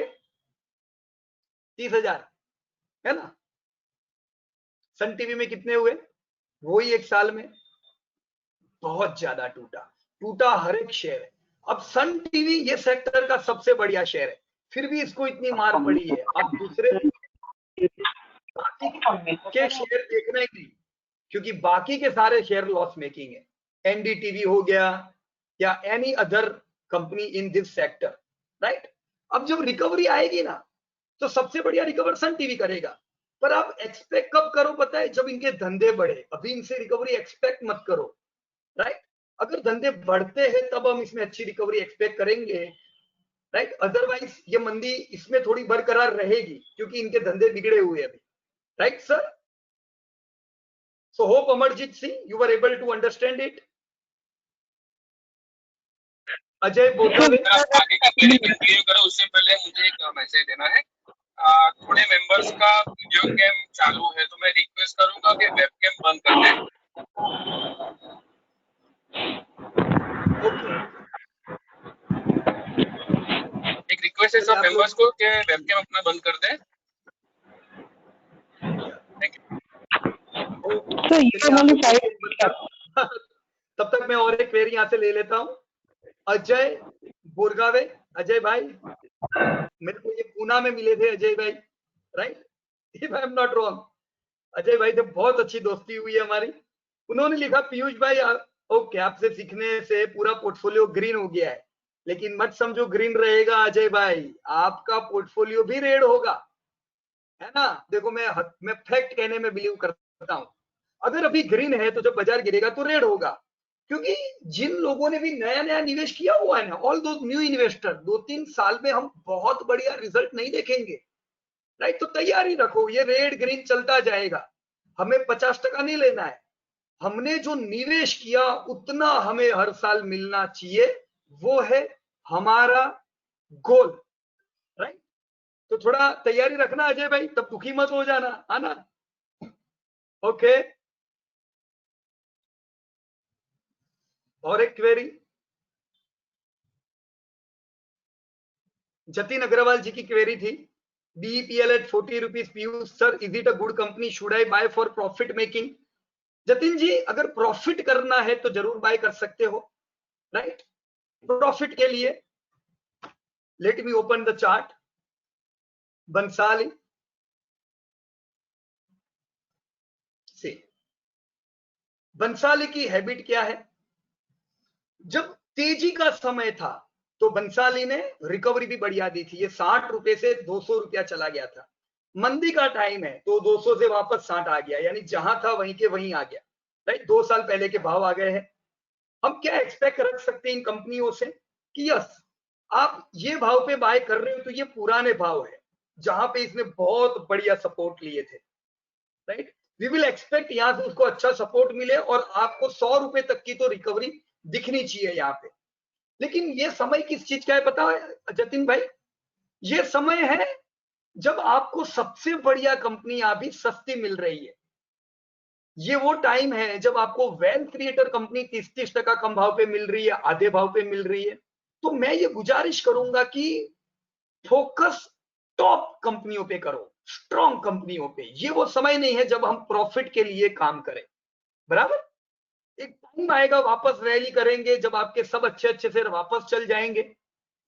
30,000, है ना? सन टीवी में कितने हुए? वही एक साल में। बहुत ज्यादा टूटा हर एक शेयर है। अब सन टीवी ये सेक्टर का सबसे बढ़िया शेयर है, फिर भी इसको इतनी मार पड़ी है। आप दूसरे बाकी के शेयर देखना ही नहीं, क्योंकि बाकी के सारे शेयर लॉस मेकिंग है। एनडीटीवी हो गया या any other company in this sector, right? अब जब रिकवरी आएगी ना तो सबसे बढ़िया रिकवर सन टीवी करेगा, पर आप एक्सपेक्ट कब करो पता है? जब इनके धंधे बढ़े। अभी इनसे रिकवरी एक्सपेक्ट मत करो, राइट? अगर धंधे बढ़ते हैं तब हम इसमें अच्छी रिकवरी एक्सपेक्ट करेंगे, राइट? अदरवाइज ये मंदी इसमें थोड़ी बरकरार रहेगी क्योंकि इनके धंधे बिगड़े हुए अभी, right sir? So hope Amarjit Singh, you were able to understand it. Ajay बोलवे, आगे का क्वेरी कंटिन्यू करो उससे पहले मुझे एक मैसेज देना है। थोड़े मेंबर्स का वीडियो कैम चालू है तो मैं रिक्वेस्ट करूंगा कि वेब कैम बंद कर दें। एक रिक्वेस्ट है सब मेंबर्स को कि वेब कैम अपना बंद कर दें। Thank you. तब तक मैं और एक क्वेरी यहाँ से ले लेता हूँ। अजय बोरगावे, अजय भाई, मेरे को ये पूना में मिले थे अजय भाई, right? If I am not wrong, Ajay भाई से बहुत अच्छी दोस्ती हुई है हमारी। उन्होंने लिखा पीयूष भाई ओके, आपसे सीखने से पूरा पोर्टफोलियो ग्रीन हो गया है, लेकिन मत समझो ग्रीन रहेगा अजय भाई, आपका पोर्टफोलियो भी रेड होगा, है ना? देखो मैं फैक्ट कहने में बिलीव करता हूँ। अगर अभी ग्रीन है तो जब बाजार गिरेगा तो रेड होगा, क्योंकि जिन लोगों ने भी नया नया निवेश किया हुआ है ना, ऑल दो न्यू इन्वेस्टर, 2-3 साल में हम बहुत बढ़िया रिजल्ट नहीं देखेंगे, राइट? तो तैयारी रखो, ये रेड ग्रीन चलता जाएगा, हमें 50% नहीं लेना है। हमने जो निवेश किया उतना हमें हर साल मिलना चाहिए, वो है हमारा गोल, राइट? तो थोड़ा तैयारी रखना अजय भाई, तब दुखी मत हो जाना, है ना? ओके, और एक क्वेरी जतिन अग्रवाल जी की क्वेरी थी, BEPL at 40 rupees, Piyush sir is it a good company, should I buy for profit making? Jatin ji, अगर प्रॉफिट करना है तो जरूर बाय कर सकते हो, राइट? प्रॉफिट के लिए let me open the chart. Bhansali से, बंसाली की हैबिट क्या है? जब तेजी का समय था तो बंसाली ने रिकवरी भी बढ़िया दी थी, ये 60 रुपए से 200 रुपया चला गया था। मंदी का टाइम है तो 200 से वापस 60 आ गया, यानी जहां था वहीं के वहीं आ गया, राइट? 2 साल पहले के भाव आ गए हैं। हम क्या एक्सपेक्ट रख सकते हैं इन कंपनियों से कि यस, आप ये भाव पे बाय कर रहे हो तो ये पुराने भाव है जहां पे इसने बहुत बढ़िया सपोर्ट लिए थे, राइट। वी विल एक्सपेक्ट यहाँ से उसको अच्छा सपोर्ट मिले और आपको 100 रुपए तक की तो रिकवरी दिखनी चाहिए यहाँ पे। लेकिन ये समय किस चीज का है पता है जतिन भाई? ये समय है जब आपको सबसे बढ़िया कंपनी अभी सस्ती मिल रही है। ये वो टाइम है जब आपको वेल्थ क्रिएटर कंपनी 30-30% कम भाव पे मिल रही है, आधे भाव पे मिल रही है। तो मैं ये गुजारिश करूंगा कि फोकस टॉप कंपनियों पे करो, स्ट्रॉन्ग कंपनियों पे। ये वो समय नहीं है जब हम प्रॉफिट के लिए काम करें, बराबर। एक टाइम आएगा वापस रैली करेंगे जब आपके सब अच्छे अच्छे शेयर वापस चल जाएंगे।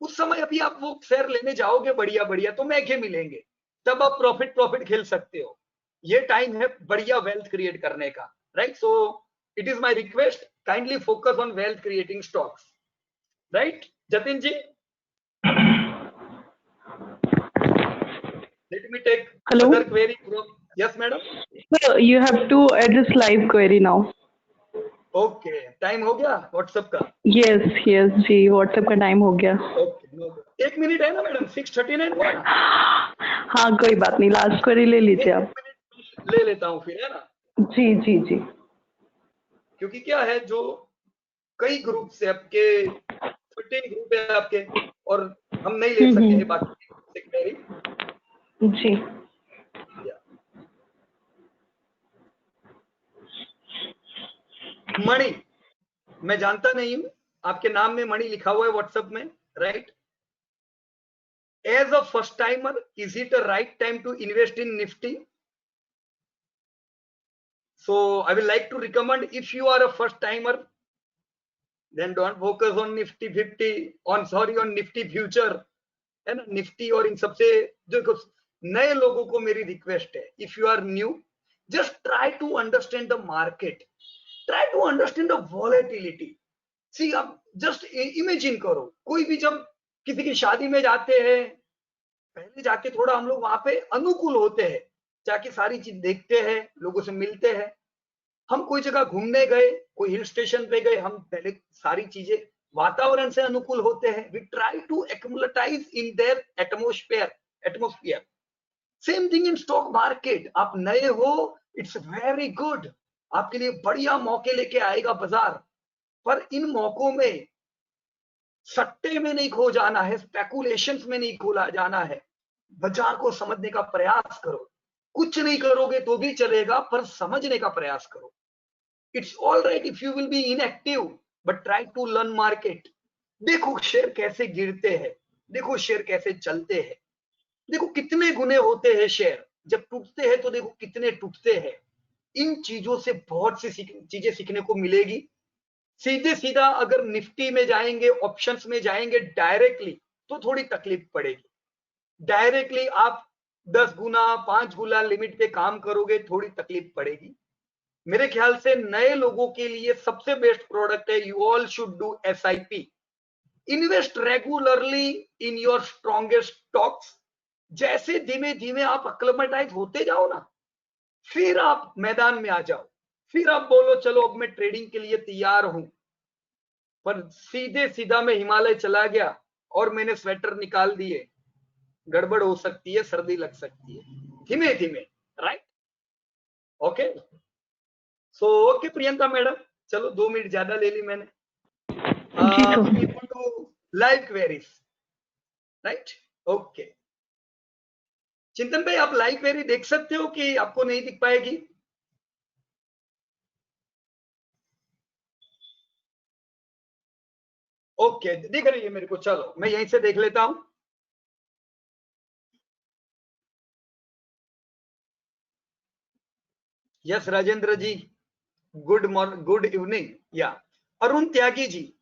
उस समय अभी आप वो शेयर लेने जाओगे बढ़िया बढ़िया तो महंगे मिलेंगे, तब आप प्रॉफिट प्रॉफिट खेल सकते हो। ये टाइम है बढ़िया वेल्थ क्रिएट करने का, right. So it is my request, kindly focus on wealth creating stocks, right Jatin ji. Let me take Hello? Other query from, yes madam. Sir, you have to address live query now. Okay, time हो गया WhatsApp का? Yes, yes जी, WhatsApp का time हो गया। Okay, 1 minute है ना madam, 6:39 हुआ ना? हाँ कोई बात नहीं, लास्ट क्वेरी ले लीजिए आप। 1 मिनट ले लेता हूँ फिर, है ना? जी जी जी। क्योंकि क्या है, जो कई ग्रुप से आपके 15 ग्रुप है आपके, और हम नहीं ले सके हैं बाकी से क्वेरी। जी मणि, मैं जानता नहीं हूं, आपके नाम में मणि लिखा हुआ है व्हाट्सएप में, right. As a first timer, is it a right time to invest in Nifty? So I will like to recommend, if you are a first timer, then don't focus on Nifty 50, on Nifty future, है ना, Nifty और इन सबसे। जो नए लोगों को मेरी request है, if you are new, just try to understand the market, try to understand the volatility. See, आप जस्ट इमेजिन करो, कोई भी जब किसी की शादी में जाते हैं, पहले जाके थोड़ा हम लोग वहां पे अनुकूल होते हैं, जाके सारी चीज देखते हैं, लोगों से मिलते हैं। हम कोई जगह घूमने गए, कोई हिल स्टेशन पे गए, हम पहले सारी चीजें वातावरण से अनुकूल होते हैं। We try to accumulatize in their atmosphere. Same thing in stock market. आप नए हो, इट्स वेरी गुड, आपके लिए बढ़िया मौके लेके आएगा बाजार। पर इन मौकों में सट्टे में नहीं खो जाना है, स्पेकुलेशंस में नहीं खोला जाना है। बाजार को समझने का प्रयास करो। कुछ नहीं करोगे तो भी चलेगा, पर समझने का प्रयास करो। It's all right if you will be inactive, but try to learn market. देखो शेयर कैसे गिरते हैं, देखो शेयर कैसे चलते हैं, देखो कितने गुने होते हैं शेयर, जब टूटते हैं तो देखो कितने टूटते हैं। इन चीजों से बहुत सी चीजें सीखने को मिलेगी। सीधे सीधा अगर निफ्टी में जाएंगे, ऑप्शंस में जाएंगे डायरेक्टली, तो थोड़ी तकलीफ पड़ेगी। डायरेक्टली आप 10 गुना 5 गुना लिमिट पे काम करोगे, थोड़ी तकलीफ पड़ेगी। मेरे ख्याल से नए लोगों के लिए सबसे बेस्ट प्रोडक्ट है, you all should do SIP। Invest regularly in your strongest stocks. जैसे धीमे धीमे आप अक्लेमेटाइज होते जाओ ना, फिर आप मैदान में आ जाओ, फिर आप बोलो चलो अब मैं ट्रेडिंग के लिए तैयार हूं। पर सीधे सीधा मैं हिमालय चला गया और मैंने स्वेटर निकाल दिए, गड़बड़ हो सकती है, सर्दी लग सकती है। धीमे धीमे, right. Okay, so okay Priyanka madam, चलो 2 मिनट ज्यादा ले ली मैंने। Live queries, right. ओके, चिंतन भाई आप लाइव क्वेरी देख सकते हो कि आपको नहीं दिख पाएगी? ओके, दिख रही है मेरे को, चलो मैं यहीं से देख लेता हूं। Yes Rajendra ji, good morning, good evening. या Arun Tyagi ji,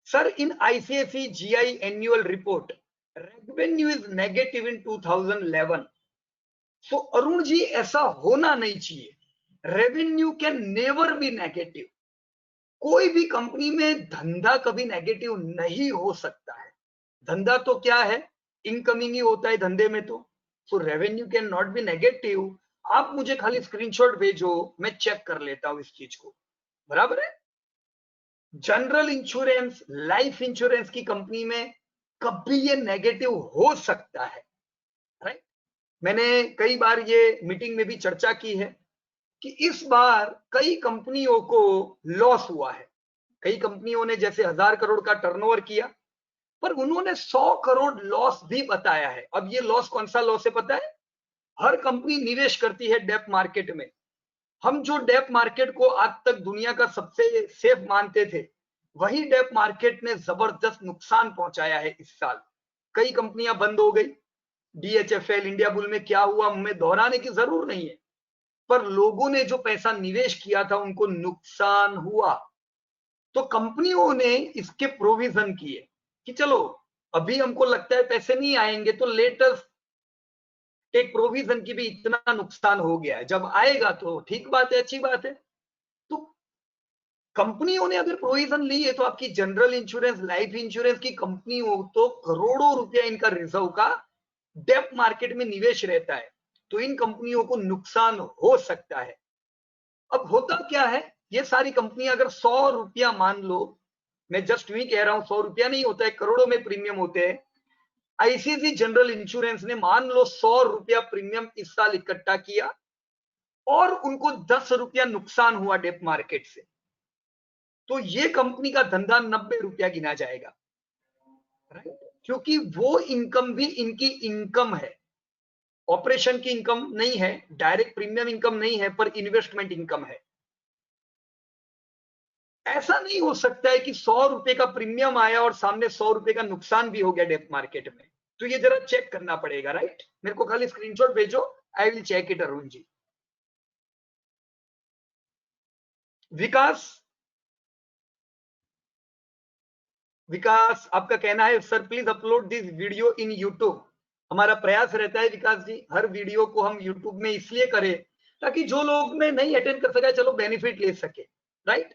sir in ICICI GI annual report revenue is negative in 2011। So Arun ji, ऐसा होना नहीं चाहिए। Revenue can never be negative. कोई भी कंपनी में धंधा कभी नेगेटिव नहीं हो सकता है। धंधा तो क्या है, इनकमिंग ही होता है धंधे में तो। So revenue can not be negative. आप मुझे खाली स्क्रीनशॉट भेजो, मैं चेक कर लेता हूं इस चीज को, बराबर है। जनरल इंश्योरेंस, लाइफ इंश्योरेंस की कंपनी में कभी ये नेगेटिव हो सकता है, राइट। मैंने कई बार ये मीटिंग में भी चर्चा की है। कि इस बार कई कंपनियों को लॉस हुआ है। कई कंपनियों ने जैसे 1000 करोड़ का टर्नओवर किया, पर उन्होंने 100 करोड़ लॉस भी बताया है। अब ये लॉस कौन सा लॉस है पता है? हर कंपनी निवेश करती है डेप मार्केट में। हम जो डेप मार्केट को आज तक दुनिया का सबसे सेफ मानते थे, वही डेप मार्केट ने जबरदस्त नुकसान पहुंचाया है इस साल। कई कंपनियां बंद हो गई। DHFL, इंडिया बुल में क्या हुआ हमें दोहराने की जरूर नहीं है, पर लोगों ने जो पैसा निवेश किया था उनको नुकसान हुआ। तो कंपनियों ने इसके प्रोविजन किए कि चलो अभी हमको लगता है पैसे नहीं आएंगे, तो लेटेस्ट टेक प्रोविजन की भी इतना नुकसान हो गया है, जब आएगा तो ठीक बात है, अच्छी बात है। तो कंपनियों ने अगर प्रोविजन ली है तो आपकी जनरल इंश्योरेंस, लाइफ इंश्योरेंस की कंपनी हो तो करोड़ों रुपया इनका रिजर्व का डेप मार्केट में निवेश रहता है, तो इन कंपनियों को नुकसान हो सकता है। अब होता क्या है, ये सारी कंपनियां अगर 100 रुपया मान लो, मैं जस्ट यूं कह रहा हूं, 100 रुपया नहीं होता है, करोड़ों में प्रीमियम होते हैं। आईसीसी जनरल इंश्योरेंस ने मान लो 100 रुपया प्रीमियम इस साल इकट्ठा किया और उनको 10 रुपया नुकसान हुआ डेप मार्केट से, तो ये कंपनी का धंधा 90 रुपया गिना जाएगा, राइट? क्योंकि वो इनकम भी इनकी इनकम है, ऑपरेशन की इनकम नहीं है, डायरेक्ट प्रीमियम इनकम नहीं है, पर इन्वेस्टमेंट इनकम है। ऐसा नहीं हो सकता है कि 100 रुपए का प्रीमियम आया और सामने 100 रुपए का नुकसान भी हो गया डेप मार्केट में। तो ये जरा चेक करना पड़ेगा, राइट? मेरे को खाली स्क्रीनशॉट भेजो, I will check it. Arun ji, Vikas आपका कहना है sir please upload this video in YouTube. हमारा प्रयास रहता है विकास जी, हर वीडियो को हम यूट्यूब में इसलिए करें ताकि जो लोग में नहीं अटेंड कर सके चलो बेनिफिट ले सके, राइट?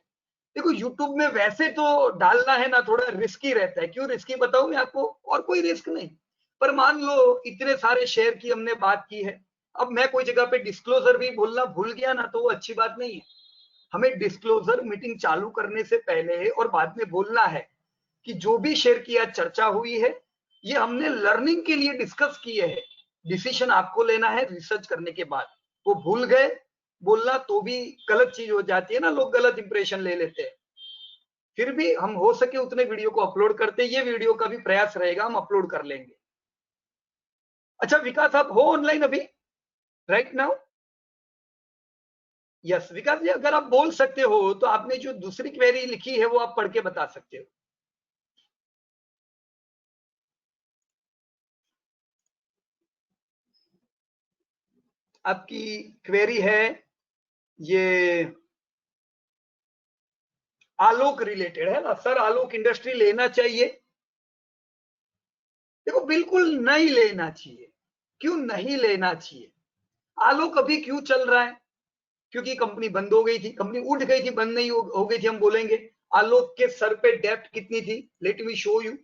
देखो यूट्यूब में वैसे तो डालना है ना, थोड़ा रिस्की रहता है। क्यों रिस्की बताऊं मैं आपको? और कोई रिस्क नहीं, पर मान लो इतने सारे शेयर की हमने बात की है, अब मैं कोई जगह पे डिस्क्लोजर भी बोलना भूल गया ना, तो वो अच्छी बात नहीं है। हमें डिस्क्लोजर मीटिंग चालू करने से पहले और बाद में बोलना है कि जो भी शेयर की आज चर्चा हुई है ये हमने लर्निंग के लिए डिस्कस किए हैं। डिसीजन आपको लेना है रिसर्च करने के बाद। वो भूल गए बोलना तो भी गलत चीज हो जाती है ना, लोग गलत इंप्रेशन ले लेते हैं। फिर भी हम हो सके उतने वीडियो को अपलोड करते हैं, ये वीडियो का भी प्रयास रहेगा, हम अपलोड कर लेंगे। अच्छा विकास, आप हो ऑनलाइन अभी राइट नाउ? यस विकास जी, अगर आप बोल सकते हो तो आपने जो दूसरी क्वेरी लिखी है वो आप पढ़ के बता सकते हो। आपकी क्वेरी है ये आलोक रिलेटेड है ना सर? आलोक इंडस्ट्री लेना चाहिए? देखो बिल्कुल नहीं लेना चाहिए। क्यों नहीं लेना चाहिए? आलोक अभी क्यों चल रहा है? क्योंकि कंपनी बंद हो गई थी, कंपनी उठ गई थी, बंद नहीं हो गई थी हम बोलेंगे। आलोक के सर पे डेप्ट कितनी थी? Let me show you.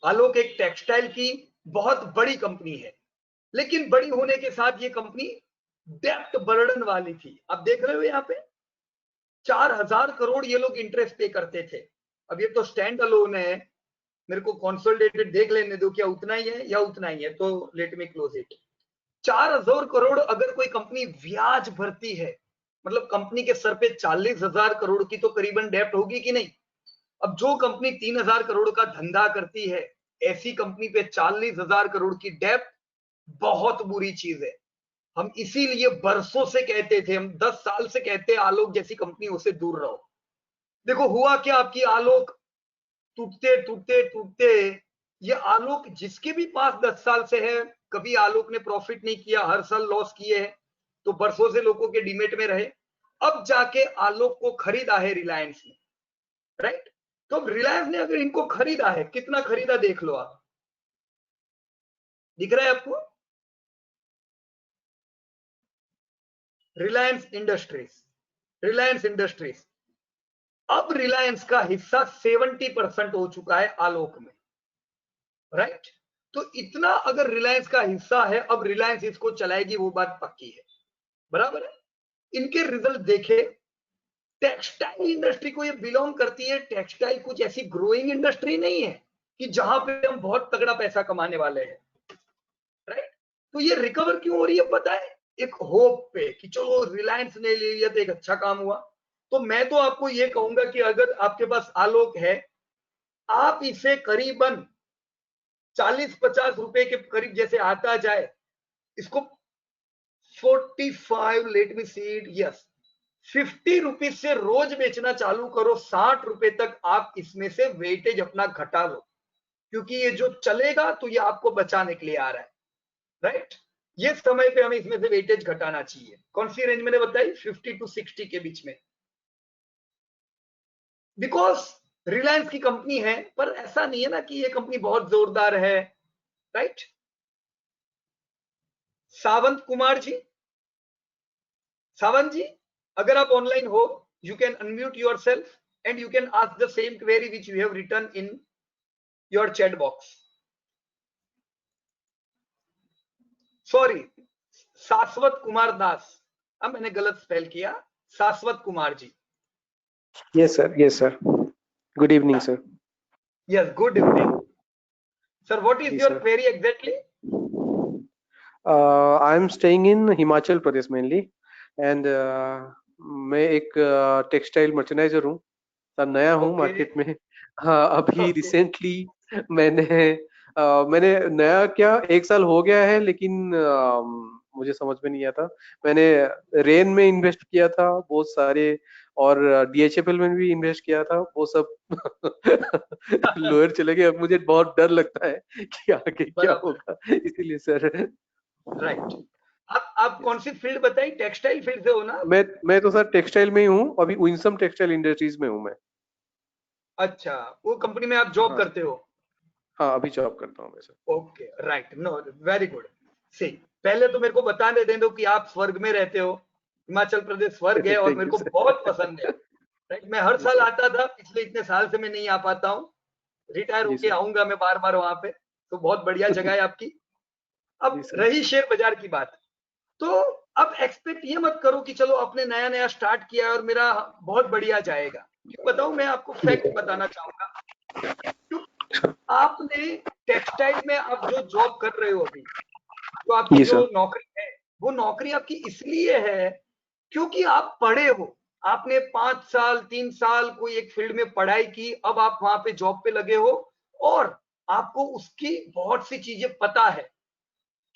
Alok एक टेक्सटाइल की बहुत बड़ी कंपनी है, लेकिन बड़ी होने के साथ ये कंपनी डेप्ट बर्डन वाली थी। आप देख रहे हो यहाँ पे 4000 करोड़ ये लोग इंटरेस्ट पे करते थे। अब ये तो स्टैंड अलोन है, मेरे को कंसोलिडेटेड देख लेने दो क्या उतना ही है या उतना ही है, तो let me close it. 4000 crore अगर कोई कंपनी ब्याज भरती है, मतलब कंपनी के सर पे 40,000 करोड़ की तो करीबन डेप्ट होगी कि नहीं? अब जो कंपनी 3000 करोड़ का धंधा करती है, ऐसी कंपनी पे 40,000 करोड़ की डेप्ट बहुत बुरी चीज है। हम इसीलिए बरसों से कहते थे, हम 10 साल से कहते हैं आलोक जैसी कंपनियों से दूर रहो। देखो हुआ क्या, आपकी आलोक टूटते टूटते टूटते, ये आलोक जिसके भी पास 10 साल से है, कभी आलोक ने प्रॉफिट नहीं किया, हर साल लॉस किए हैं, तो बरसों से लोगों के डीमेट में रहे। अब जाके आलोक को खरीदा है रिलायंस ने, राइट? तो अब रिलायंस ने अगर इनको खरीदा है, कितना खरीदा देख लो आप, दिख रहा है आपको? रिलायंस इंडस्ट्रीज। अब रिलायंस का हिस्सा 70% हो चुका है आलोक में, राइट? तो इतना अगर रिलायंस का हिस्सा है, अब रिलायंस इसको चलाएगी, वो बात पक्की है, बराबर है? इनके रिजल्ट देखे, टेक्सटाइल इंडस्ट्री को ये बिलोंग करती है। टेक्सटाइल कुछ ऐसी ग्रोइंग इंडस्ट्री नहीं है, कि जहां पे हम बहुत तगड़ा पैसा कमाने वाले हैं, राइट। तो ये रिकवर क्यों हो रही है पता है? एक होप पे कि चलो रिलायंस ने ले लिया तो एक अच्छा काम हुआ। तो मैं तो आपको ये कहूंगा कि अगर आपके पास आलोक है, आप इसे करीबन 40-50 रुपए के करीब जैसे आता जाए, इसको 45, let me see it, yes 50 rupees से रोज बेचना चालू करो, 60 रुपए तक आप इसमें से वेटेज अपना घटा लो, क्योंकि ये जो चलेगा तो ये आपको बचाने के लिए आ रहा है, राइट। ये समय पे हमें इसमें से वेटेज घटाना चाहिए। कौन सी रेंज मैंने बताई? 50 to 60 के बीच में। बिकॉज रिलायंस की कंपनी है, पर ऐसा नहीं है ना कि ये कंपनी बहुत जोरदार है, राइट। सावंत कुमार जी, सावंत जी, अगर आप ऑनलाइन हो, you can unmute yourself and you can ask the same query which you have written in your chat box. Sorry, Shashwat Kumar दास, अब मैंने गलत स्पेल किया, शाश्वत Kumar ji. Yes, sir. Yes, sir. Good evening, sir. Yes, good evening. Sir, what is Yes, your sir. query exactly? I'm staying in Himachal Pradesh mainly, and मैं एक textile merchandiser हूँ। Sir नया हूँ Okay. मार्केट में। हाँ, अभी Okay. रिसेंटली मैंने नया क्या 1 साल हो गया है, लेकिन मुझे समझ में नहीं आता। मैंने रेन में इन्वेस्ट किया था बहुत सारे, और DHFL में भी इन्वेस्ट किया था, वो सब लोअर चले गए। अब मुझे बहुत डर लगता है कि आगे क्या बराबर। होगा, इसीलिए सर। राइट। आप कौन सी फील्ड बताई? टेक्सटाइल फील्ड से हो ना? मैं तो सर टेक्सटाइल में ही हूँ, अभी विंसम टेक्सटाइल इंडस्ट्रीज में हूँ मैं। अच्छा, वो कंपनी में आप जॉब हाँ। करते हो? हाँ, अभी जॉब करता हूँ मैं sir. Okay, right, no, very good. See, पहले तो मेरे को बताने दे दो कि आप स्वर्ग में रहते हो। हिमाचल प्रदेश स्वर्ग है और Thank मेरे you, को sir. बहुत पसंद है, राइट। मैं हर जी साल सर। आता था, पिछले इतने साल से मैं नहीं आ पाता हूँ। रिटायर जी होके सर। आऊंगा मैं बार बार वहां पे, तो बहुत बढ़िया जगह है आपकी। जी अब सर। रही शेयर बाजार की बात, तो अब एक्सपेक्ट ये मत करो कि चलो आपने नया नया स्टार्ट किया और मेरा बहुत बढ़िया जाएगा। क्यों बताऊं? मैं आपको फैक्ट बताना चाहूंगा। क्यों? आपने टेक्सटाइल में आप जो जॉब कर रहे हो अभी, तो आपकी जी जो सर। नौकरी है, वो नौकरी आपकी इसलिए है क्योंकि आप पढ़े हो। आपने 5 साल 3 साल कोई एक फील्ड में पढ़ाई की, अब आप वहां पे जॉब पे लगे हो और आपको उसकी बहुत सी चीजें पता है।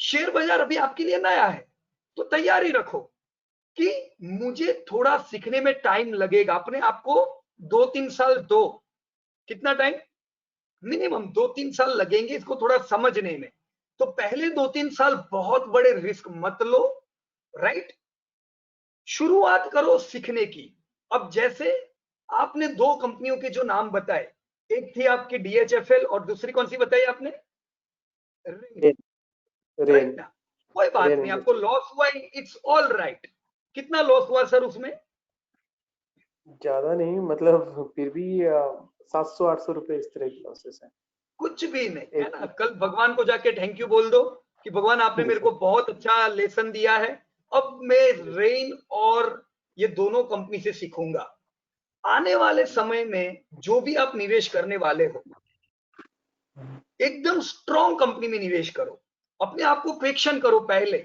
शेयर बाजार अभी आपके लिए नया है, तो तैयारी रखो कि मुझे थोड़ा सीखने में टाइम लगेगा। अपने आपको 2-3 साल दो। कितना टाइम? मिनिमम 2-3 साल लगेंगे इसको थोड़ा समझने में। तो पहले 2-3 साल बहुत बड़े रिस्क मत लो, राइट। शुरुआत करो सीखने की। अब जैसे आपने 2 कंपनियों के जो नाम बताए, एक थी आपकी DHFL और दूसरी कौन सी बताई आपने? रेन। राइट ना? कोई बात रेन नहीं, आपको लॉस हुआ, इट्स ऑल राइट। कितना लॉस हुआ सर उसमें? ज्यादा नहीं, मतलब फिर भी 700-800 रुपए इस तरह की लॉसेस है। कुछ भी नहीं है एक। ना। कल भगवान को जाके थैंक यू बोल दो कि भगवान आपने जी मेरे को सर। बहुत अच्छा लेसन दिया है। अब मैं रेन और ये दोनों कंपनी से सीखूंगा। आने वाले समय में जो भी आप निवेश करने वाले हो, एकदम स्ट्रॉन्ग कंपनी में निवेश करो। अपने आप को क्वेश्चन करो, पहले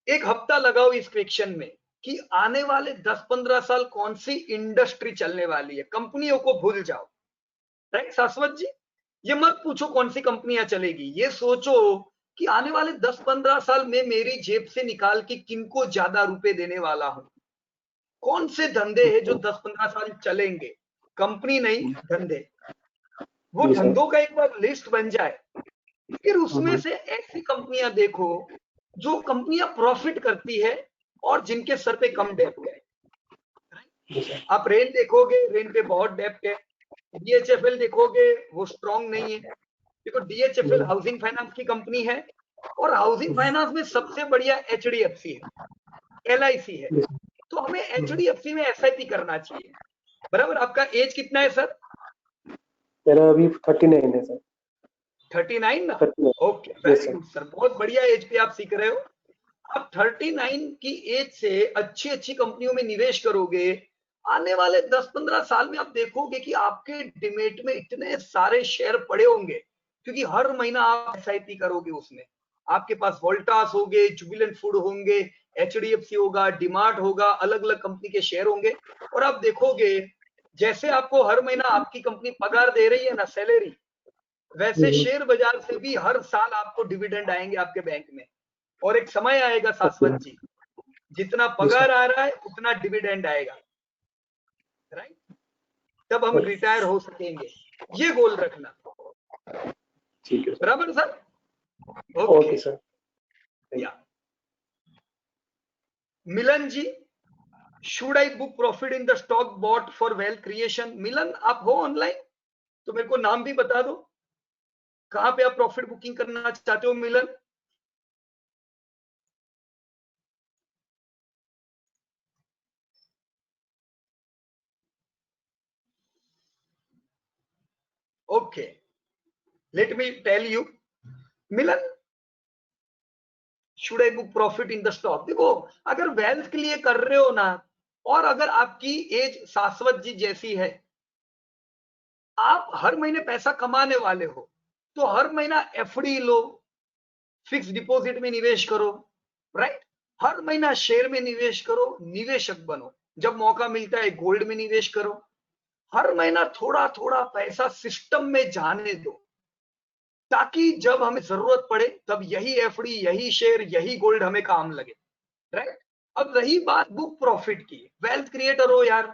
एक हफ्ता लगाओ इस क्वेश्चन में कि आने वाले 10-15 साल कौन सी इंडस्ट्री चलने वाली है। कंपनियों को भूल जाओ, राइट शाश्वत जी। ये मत पूछो कौन सी कंपनियां चलेगी, ये सोचो कि आने वाले 10-15 साल में मेरी जेब से निकाल के किनको ज्यादा रुपए देने वाला हूं। कौन से धंधे हैं जो 10-15 साल चलेंगे? कंपनी नहीं, धंधे। वो जी सर। धंधों का एक बार लिस्ट बन जाए, फिर उसमें से ऐसी कंपनियां देखो जो कंपनियां प्रॉफिट करती है और जिनके सर पे कम डेप्ट है। जी सर। आप रेन देखोगे, रेन पे बहुत डेप्ट है। DHFL देखोगे, वो स्ट्रॉन्ग नहीं है। देखो DHFL हाउसिंग फाइनेंस की कंपनी है और हाउसिंग फाइनेंस में सबसे बढ़िया HDFC है, LIC है। तो हमें HDFC में SIP करना चाहिए, बराबर। आपका एज कितना है सर? मेरा अभी 39 है सर। 39 ना? 39। Okay, yes very sir. Good sir, बहुत बढ़िया एज पे आप सीख रहे हो। आप 39 की एज से अच्छी अच्छी कंपनियों में निवेश करोगे, आने वाले 10-15 साल में आप देखोगे कि आपके डिमेट में इतने सारे शेयर पड़े होंगे, क्योंकि हर महीना आप एसआईपी करोगे, उसमें आपके पास वोल्टास होंगे, जुबिलेंट फूड होंगे, एचडीएफसी होगा, डीमार्ट होगा, अलग अलग कंपनी के शेयर होंगे। और आप देखोगे जैसे आपको हर महीना आपकी कंपनी पगार दे रही है ना, सैलरी, वैसे शेयर बाजार से भी हर साल आपको डिविडेंड आएंगे आपके बैंक में। और एक समय आएगा शाश्वत जी, जितना पगार आ रहा है उतना डिविडेंड आएगा, राइट? तब हम रिटायर हो सकेंगे, ये गोल रखना। ठीक है बराबर सर? Okay sir. या Milan ji, should I book profit in the stock bought for wealth creation? Milan, आप हो ऑनलाइन तो मेरे को नाम भी बता दो, कहां पे आप प्रॉफिट बुकिंग करना चाहते हो Milan? Okay, let me tell you Milan, should I book profit in the stock? देखो, अगर वेल्थ के लिए कर रहे हो ना, और अगर आपकी एज शाश्वत जी जैसी है, आप हर महीने पैसा कमाने वाले हो, तो हर महीना एफडी लो, फिक्स डिपॉजिट में निवेश करो, राइट? हर महीना शेयर में निवेश करो, निवेशक बनो। जब मौका मिलता है गोल्ड में निवेश करो। हर महीना थोड़ा थोड़ा पैसा सिस्टम में जाने दो, ताकि जब हमें जरूरत पड़े तब यही एफडी, यही शेयर, यही गोल्ड हमें काम लगे, राइट? अब रही बात बुक प्रॉफिट की, वेल्थ क्रिएटर हो यार,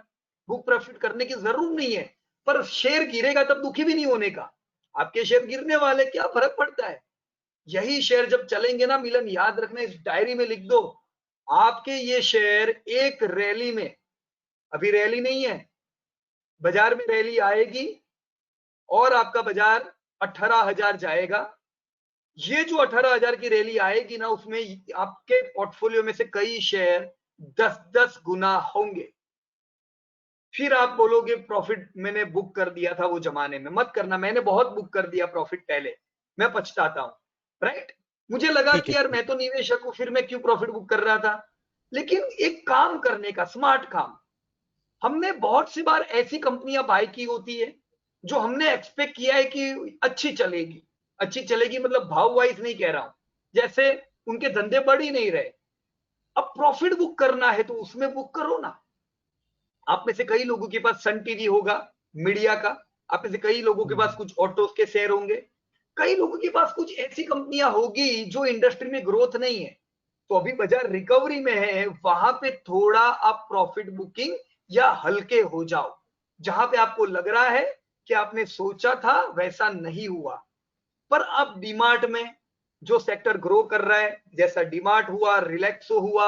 बुक प्रॉफिट करने की जरूरत नहीं है, पर शेयर गिरेगा तब दुखी भी नहीं होने का। आपके शेयर गिरने वाले, क्या फर्क पड़ता है? यही शेयर जब चलेंगे ना मिलन, याद रखना, इस डायरी में लिख दो, आपके ये शेयर एक रैली में, अभी रैली नहीं है, बाजार में रैली आएगी और आपका बाजार 18,000 जाएगा। ये जो 18,000 की रैली आएगी ना, उसमें आपके पोर्टफोलियो में से कई शेयर 10-10 गुना होंगे। फिर आप बोलोगे प्रॉफिट मैंने बुक कर दिया था वो जमाने में। मत करना, मैंने बहुत बुक कर दिया प्रॉफिट पहले, मैं पछताता हूं, राइट? मुझे लगा कि यार मैं तो निवेशक हूं, फिर मैं क्यों प्रॉफिट बुक कर रहा था। लेकिन एक काम करने का, स्मार्ट काम, हमने बहुत सी बार ऐसी कंपनियां बाय की होती है जो हमने एक्सपेक्ट किया है कि अच्छी चलेगी। अच्छी चलेगी मतलब भाव वाइज नहीं कह रहा हूं, जैसे उनके धंधे बढ़ ही नहीं रहे, अब प्रॉफिट बुक करना है तो उसमें बुक करो ना। आप में से कई लोगों के पास सन टीवी होगा, मीडिया का। आप में से कई लोगों के पास कुछ ऑटोस के शेयर होंगे। कई लोगों के पास कुछ ऐसी कंपनियां होगी जो इंडस्ट्री में ग्रोथ नहीं है, तो अभी बाजार रिकवरी में है, वहां पे थोड़ा आप प्रॉफिट बुकिंग या हल्के हो जाओ। जहां पे आपको लग रहा है कि आपने सोचा था वैसा नहीं हुआ। पर आप डीमार्ट में, जो सेक्टर ग्रो कर रहा है, जैसा डीमार्ट हुआ, रिलैक्सो हुआ,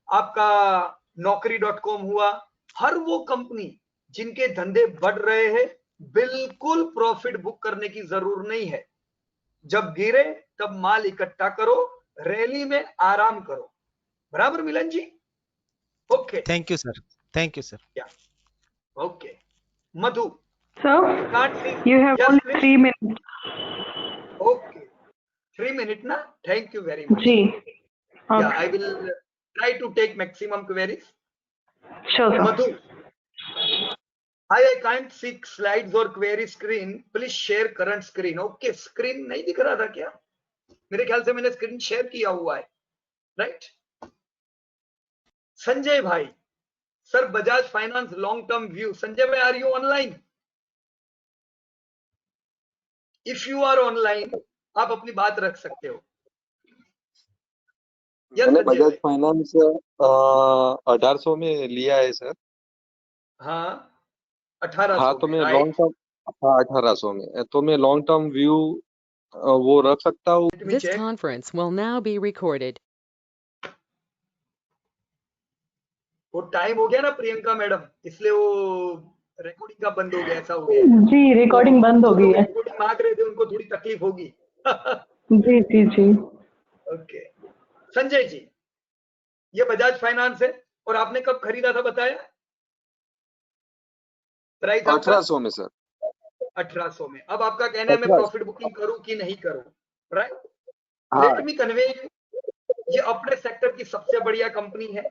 आपका नौकरी.com हुआ, हर वो कंपनी जिनके धंधे बढ़ रहे हैं, बिल्कुल प्रॉफिट बुक करने की जरूरत नहीं है। जब गिरे तब माल इकट्ठा करो, रैली में आराम करो। बराबर Milan ji? Okay, thank you sir, thank you sir. या okay, Madhu, Sir, can't see. you have Yes, only please. 3 minutes. Okay, 3 minutes na? Thank you very much. Ji. Yeah, Okay. I will try to take maximum queries. Sure, sir. Madhu, hi, I can't see slides or query screen. Please share current screen. Okay, screen नहीं दिख रहा था क्या? मेरे ख्याल से मैंने screen share किया हुआ है, राइट? संजय भाई, sir Bajaj finance long term view. Sanjay भाई, are you online? If you are online, आप अपनी बात रख सकते हो। मैंने बजाज फाइनेंस 1800 में लिया है सर। हाँ, 1800 हाँ, तो मैं लॉन्ग टर्म, हाँ 1800 में, तो मैं लॉन्ग टर्म व्यू वो रख सकता हूँ। This conference will now be recorded. वो टाइम हो गया ना प्रियंका मैडम, इसलिए वो रिकॉर्डिंग का बंद हो गया, ऐसा हो गया। जी, रिकॉर्डिंग बंद हो गई है। रिकॉर्डिंग मांग रहे थे, उनको थोड़ी तकलीफ होगी। जी जी जी। ओके, संजय जी, ये बजाज फाइनेंस है और आपने कब खरीदा था बताया? प्राइस 1800 में सर। 1800 में। अब आपका कहना है मैं प्रॉफिट बुकिंग करूं कि नहीं करूं, right? Let me convey you, ये अपने सेक्टर की सबसे बढ़िया कंपनी है,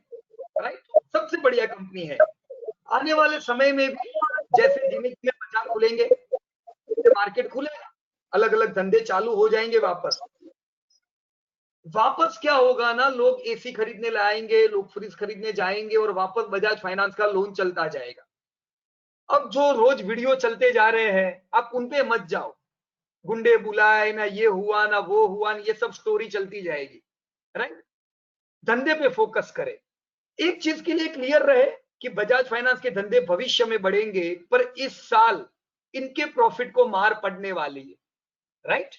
राइट? सबसे बढ़िया कंपनी है। आने वाले समय में भी जैसे धीमे धीमे बाजार खुलेंगे, मार्केट खुलेगा, अलग अलग धंधे चालू हो जाएंगे वापस क्या होगा ना, लोग एसी खरीदने लाएंगे, लोग फ्रिज खरीदने जाएंगे और वापस बजाज फाइनेंस का लोन चलता जाएगा। अब जो रोज वीडियो चलते जा रहे हैं, आप उन पे मत जाओ, गुंडे बुलाए ना, ये हुआ ना वो हुआ ना, ये सब स्टोरी चलती जाएगी, राइट। धंधे पे फोकस करें। एक चीज के लिए क्लियर रहे कि बजाज फाइनेंस के धंधे भविष्य में बढ़ेंगे, पर इस साल इनके प्रॉफिट को मार पड़ने वाली है, राइट।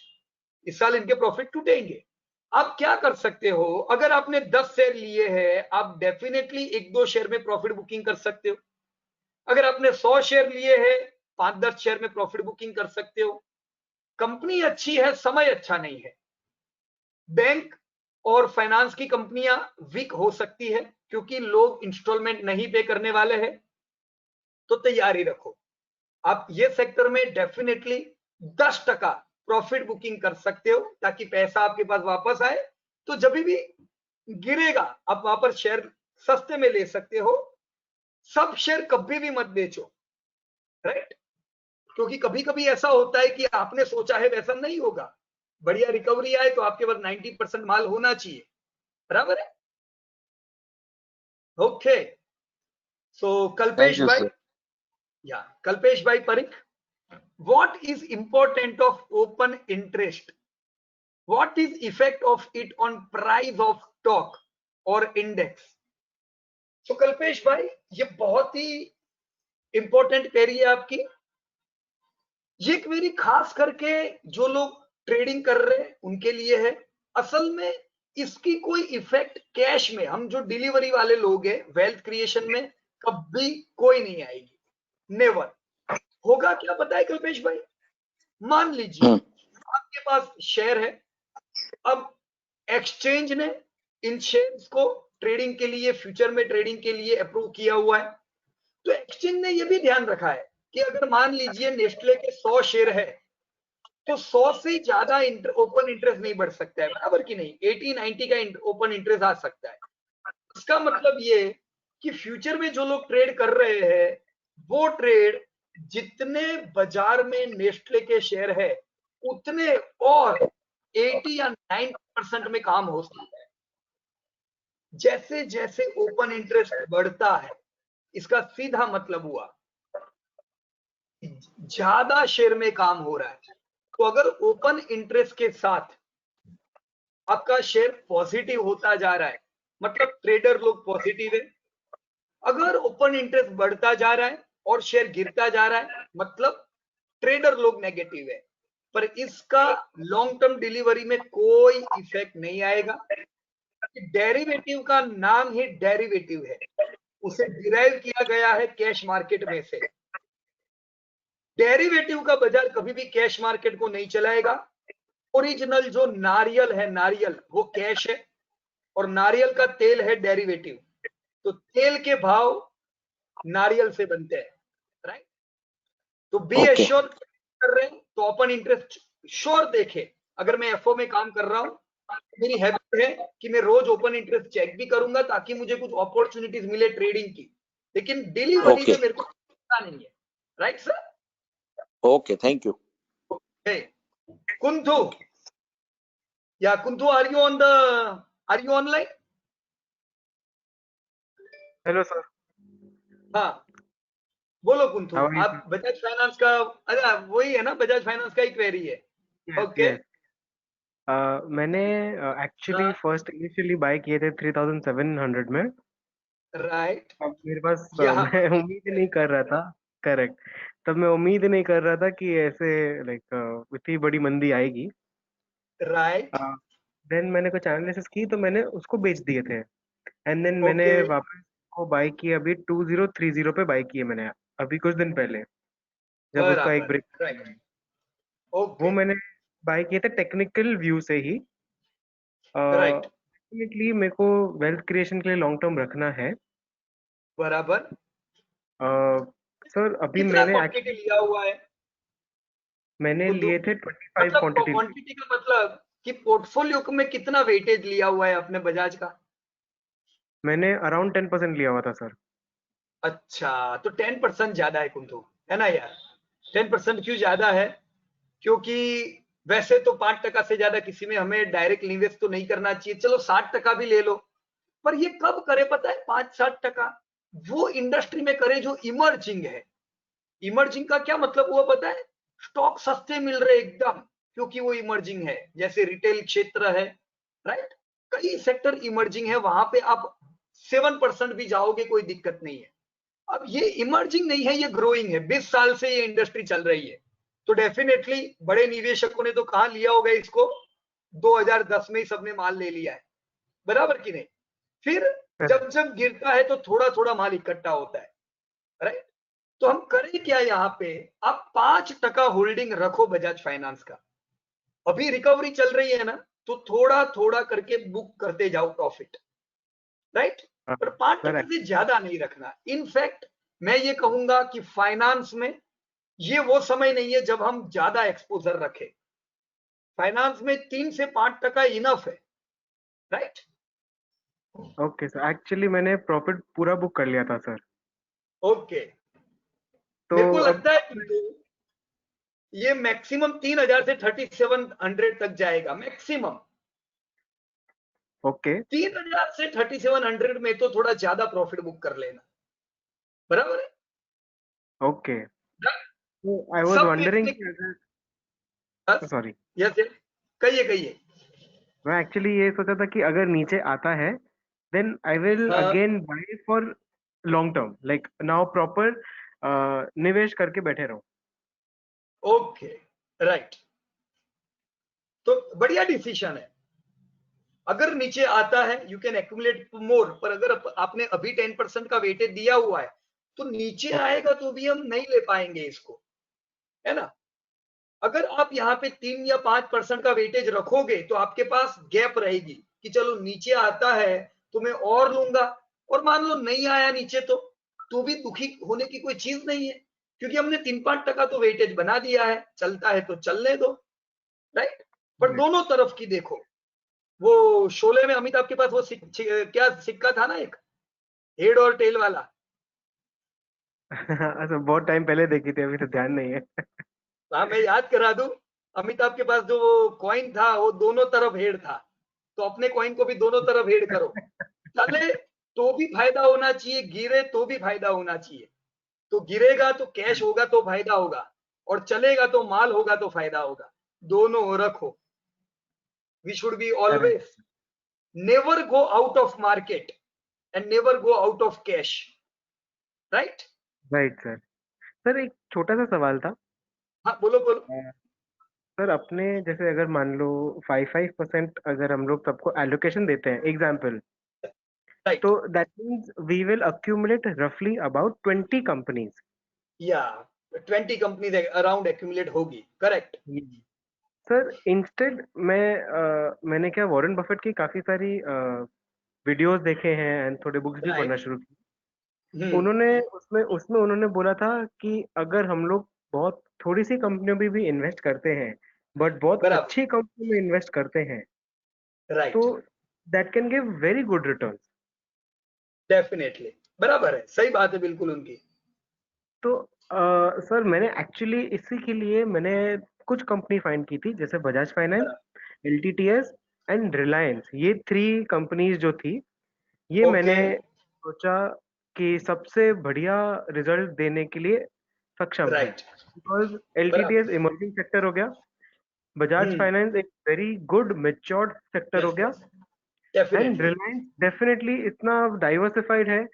इस साल इनके प्रॉफिट टूटेंगे। आप क्या कर सकते हो, अगर आपने 10 शेयर लिए हैं, आप डेफिनेटली 1-2 शेयर में प्रॉफिट बुकिंग कर सकते हो। अगर आपने 100 शेयर लिए हैं, 5-10 शेयर में प्रॉफिट बुकिंग कर सकते हो। कंपनी अच्छी है, समय अच्छा नहीं है। बैंक और फाइनेंस की कंपनियां वीक हो सकती है क्योंकि लोग इंस्टॉलमेंट नहीं पे करने वाले हैं, तो तैयारी रखो। आप ये सेक्टर में डेफिनेटली 10% प्रॉफिट बुकिंग कर सकते हो, ताकि पैसा आपके पास वापस आए, तो जब भी गिरेगा आप वहां पर शेयर सस्ते में ले सकते हो। सब शेयर कभी भी मत बेचो, राइट, क्योंकि कभी कभी ऐसा होता है कि आपने सोचा है वैसा नहीं होगा। बढ़िया रिकवरी आए तो आपके पास 90% माल होना चाहिए, बराबर है। Okay, so Thank Kalpesh you, भाई, sir. या कल्पेश भाई परिक, what is important of open interest, what is effect of it on price of stock or index? तो कल्पेश भाई, ये बहुत ही इंपॉर्टेंट क्वेरी है आपकी। ये क्वेरी खास करके जो लोग ट्रेडिंग कर रहे हैं उनके लिए है। असल में इसकी कोई इफेक्ट कैश में, हम जो डिलीवरी वाले लोग हैं, वेल्थ क्रिएशन में कभी कोई नहीं आएगी, नेवर। होगा क्या पता है कल्पेश भाई, मान लीजिए आपके पास शेयर है, अब एक्सचेंज ने इन शेयर्स को ट्रेडिंग के लिए, फ्यूचर में ट्रेडिंग के लिए अप्रूव किया हुआ है। तो एक्सचेंज ने यह भी ध्यान रखा है कि अगर मान लीजिए नेस्ले के 100 शेयर है, तो 100 से ज्यादा ओपन इंटरेस्ट नहीं बढ़ सकता है, बराबर कि नहीं। 80-90 का ओपन इंटरेस्ट आ सकता है। इसका मतलब ये कि फ्यूचर में जो लोग ट्रेड कर रहे हैं, वो ट्रेड जितने बाजार में नेस्ले के शेयर है, उतने और 80 या 90% में काम हो सकता है। जैसे जैसे ओपन इंटरेस्ट बढ़ता है, इसका सीधा मतलब हुआ ज्यादा शेयर में काम हो रहा है। तो अगर ओपन इंटरेस्ट के साथ आपका शेयर पॉजिटिव होता जा रहा है, मतलब ट्रेडर लोग पॉजिटिव है। अगर ओपन इंटरेस्ट बढ़ता जा रहा है और शेयर गिरता जा रहा है, मतलब ट्रेडर लोग नेगेटिव है। पर इसका लॉन्ग टर्म डिलीवरी में कोई इफेक्ट नहीं आएगा। डेरिवेटिव का नाम ही डेरिवेटिव है, उसे डिराइव किया गया है कैश मार्केट में से। डेरिवेटिव का बाजार कभी भी कैश मार्केट को नहीं चलाएगा। ओरिजिनल जो नारियल है, नारियल वो कैश है, और नारियल का तेल है डेरिवेटिव। तो तेल के भाव नारियल से बनते हैं, राइट। तो बी एश्योर कर रहे हैं तो ओपन इंटरेस्ट श्योर देखे। अगर मैं एफओ में काम कर रहा हूं, मेरी हैबिट है कि मैं रोज ओपन इंटरेस्ट चेक भी करूंगा, ताकि मुझे कुछ अपॉर्चुनिटीज मिले ट्रेडिंग की। लेकिन डिलीवरी में मेरे को पता नहीं है, right sir. Okay, thank you. Kunthu, या Kunthu, are you online? Hello sir. हाँ बोलो कुंथु, आप बजाज फाइनेंस का, अरे वही है ना, बजाज फाइनेंस का ही क्वेरी है। ओके, मैंने एक्चुअली फर्स्ट इनिशियली बाय किए थे 3700 में, राइट। अब मेरे पास मैं उम्मीद नहीं कर रहा था, करेक्ट, तब मैं उम्मीद नहीं कर रहा था कि ऐसे लाइक इतनी बड़ी मंदी आएगी, राइट। देन मैंने कुछ एनालिसिस की तो मैंने उसको बेच दिए थे, एंड देन मैंने वापस को बाय किए, अभी 2030 पे बाय किए मैंने अभी कुछ दिन पहले, जब उसका एक ब्रेक, वो मैंने बाय किए थे टेक्निकल व्यू से ही। डेफिनेटली मेरे को वेल्थ क्रिएशन के लिए लॉन्ग टर्म रखना है, बराबर। सर अभी कितना मैंने क्वांटिटी लिया हुआ है? मैंने लिए थे 25 क्वांटिटी। क्वांटिटी का मतलब कि पोर्टफोलियो में कितना वेटेज लिया हुआ है अपने बजाज का? मैंने अराउंड 10% लिया हुआ था सर। अच्छा, तो 10% ज्यादा है कुंतु, है ना यार? 10% क्यों ज्यादा है? क्योंकि वैसे तो 5% से ज्यादा किसी में हमें डायरेक्ट इन्वेस्ट तो नहीं करना चाहिए, चलो 60% भी ले लो, पर ये कब करे पता है? 5-7% वो इंडस्ट्री में करे जो इमर्जिंग है। इमर्जिंग का क्या मतलब हुआ पता है? स्टॉक सस्ते मिल रहे एकदम, क्योंकि वो इमर्जिंग है। जैसे रिटेल क्षेत्र है, राइट, कई सेक्टर इमर्जिंग है, वहां पे आप 7% भी जाओगे कोई दिक्कत नहीं है। अब ये इमर्जिंग नहीं है, ये ग्रोइंग है, 20 साल से ये इंडस्ट्री चल रही है, तो डेफिनेटली बड़े निवेशकों ने तो कहां लिया होगा इसको? 2010 में ही सबने माल ले लिया है, बराबर कि नहीं? फिर जब जब गिरता है तो थोड़ा थोड़ा माल इकट्ठा होता है, राइट? तो हम करें क्या यहाँ पे? आप 5% होल्डिंग रखो बजाज फाइनेंस का, अभी रिकवरी चल रही है ना, तो थोड़ा थोड़ा करके बुक करते जाओ प्रॉफिट, राइट? पर 5% से ज्यादा नहीं रखना। इनफैक्ट मैं ये कहूंगा कि फाइनेंस में ये वो समय नहीं है जब हम ज्यादा एक्सपोजर रखें। फाइनेंस में 3 से 5% इनफ है, राइट? ओके सर, एक्चुअली मैंने प्रॉफिट पूरा बुक कर लिया था सर। ओके, तो मेरे को अब लगता है कि ये मैक्सिमम 3000 से 3700 तक जाएगा, मैक्सिमम। ओके 3000 से 3700 में तो थोड़ा ज्यादा प्रॉफिट बुक कर लेना, बराबर है? ओके, तो आई वाज सब वंडरिंग बेचने कि बस, सॉरी, यस, कहिए कहिए। मैं एक्चुअली ये सोचा था कि अगर नीचे आता है देन आई विल हाँ, again buy for long term, like now proper निवेश करके बैठे रहो। ओके, राइट, तो बढ़िया डिसीजन है। अगर नीचे आता है यू कैन एक्यूमुलेट मोर, पर अगर आपने अभी 10% का वेटेज दिया हुआ है तो नीचे आएगा तो भी हम नहीं ले पाएंगे इसको, है ना? अगर आप यहाँ पे 3 या 5% का वेटेज रखोगे तो आपके पास गैप रहेगी कि चलो नीचे आता है तो मैं और लूंगा, और मान लो नहीं आया नीचे तो भी दुखी होने की कोई चीज नहीं है, क्योंकि हमने 3-5% तो वेटेज बना दिया है, चलता है तो चलने दो, राइट? पर दोनों तरफ की देखो। वो शोले में अमिताभ के पास वो क्या सिक्का था ना, एक हेड और टेल वाला। अच्छा, बहुत टाइम पहले देखी थी, अभी तो ध्यान नहीं है। हाँ, मैं याद करा दूं, अमिताभ के पास जो वो कॉइन था वो दोनों तरफ हेड था, तो अपने कॉइन को भी दोनों तरफ हेड करो, चले तो भी फायदा होना चाहिए, गिरे तो भी फायदा होना चाहिए। तो गिरेगा तो कैश होगा तो फायदा होगा, और चलेगा तो माल होगा तो फायदा होगा, दोनों रखो। We should be always never go out of market and never go out of cash, right? Right sir. Sir एक छोटा सा सवाल था। हाँ, बोलो बोलो। सर अपने जैसे अगर मान लो 5% अगर हम लोग सबको एलोकेशन देते हैं एग्जाम्पल, राइट, तो that means we will accumulate रफली अबाउट 20 कंपनीज। या 20 कंपनीज अराउंड एक्यूमुलेट होगी, करेक्ट? सर इंस्टेड मैंने क्या वॉरेन बफेट की काफी सारी वीडियोस देखे हैं एंड थोड़े बुक्स भी पढ़ना शुरू की। उन्होंने उसमें उसमें उन्होंने बोला था कि अगर हम लोग बहुत थोड़ी सी कंपनियों में भी इन्वेस्ट करते हैं बट बहुत बराबर, अच्छी कंपनी में इन्वेस्ट करते हैं राइट, तो that can give very good returns. Definitely, बराबर है, सही बात है बिल्कुल उनकी। तो सर मैंने एक्चुअली इसी के लिए मैंने कुछ कंपनी फाइंड की थी, जैसे Bajaj finance, LTTS and Reliance. ये 3 कंपनीज जो थी, ये मैंने सोचा कि सबसे बढ़िया रिजल्ट देने के लिए सक्षम है, right, because LTTS emerging sector हो गया, बजाज फाइनेंस एक वेरी गुड मेच्योर्ड सेक्टर हो गया, एंड रिलायंस डेफिनेटली इतना डाइवर्सिफाइड है,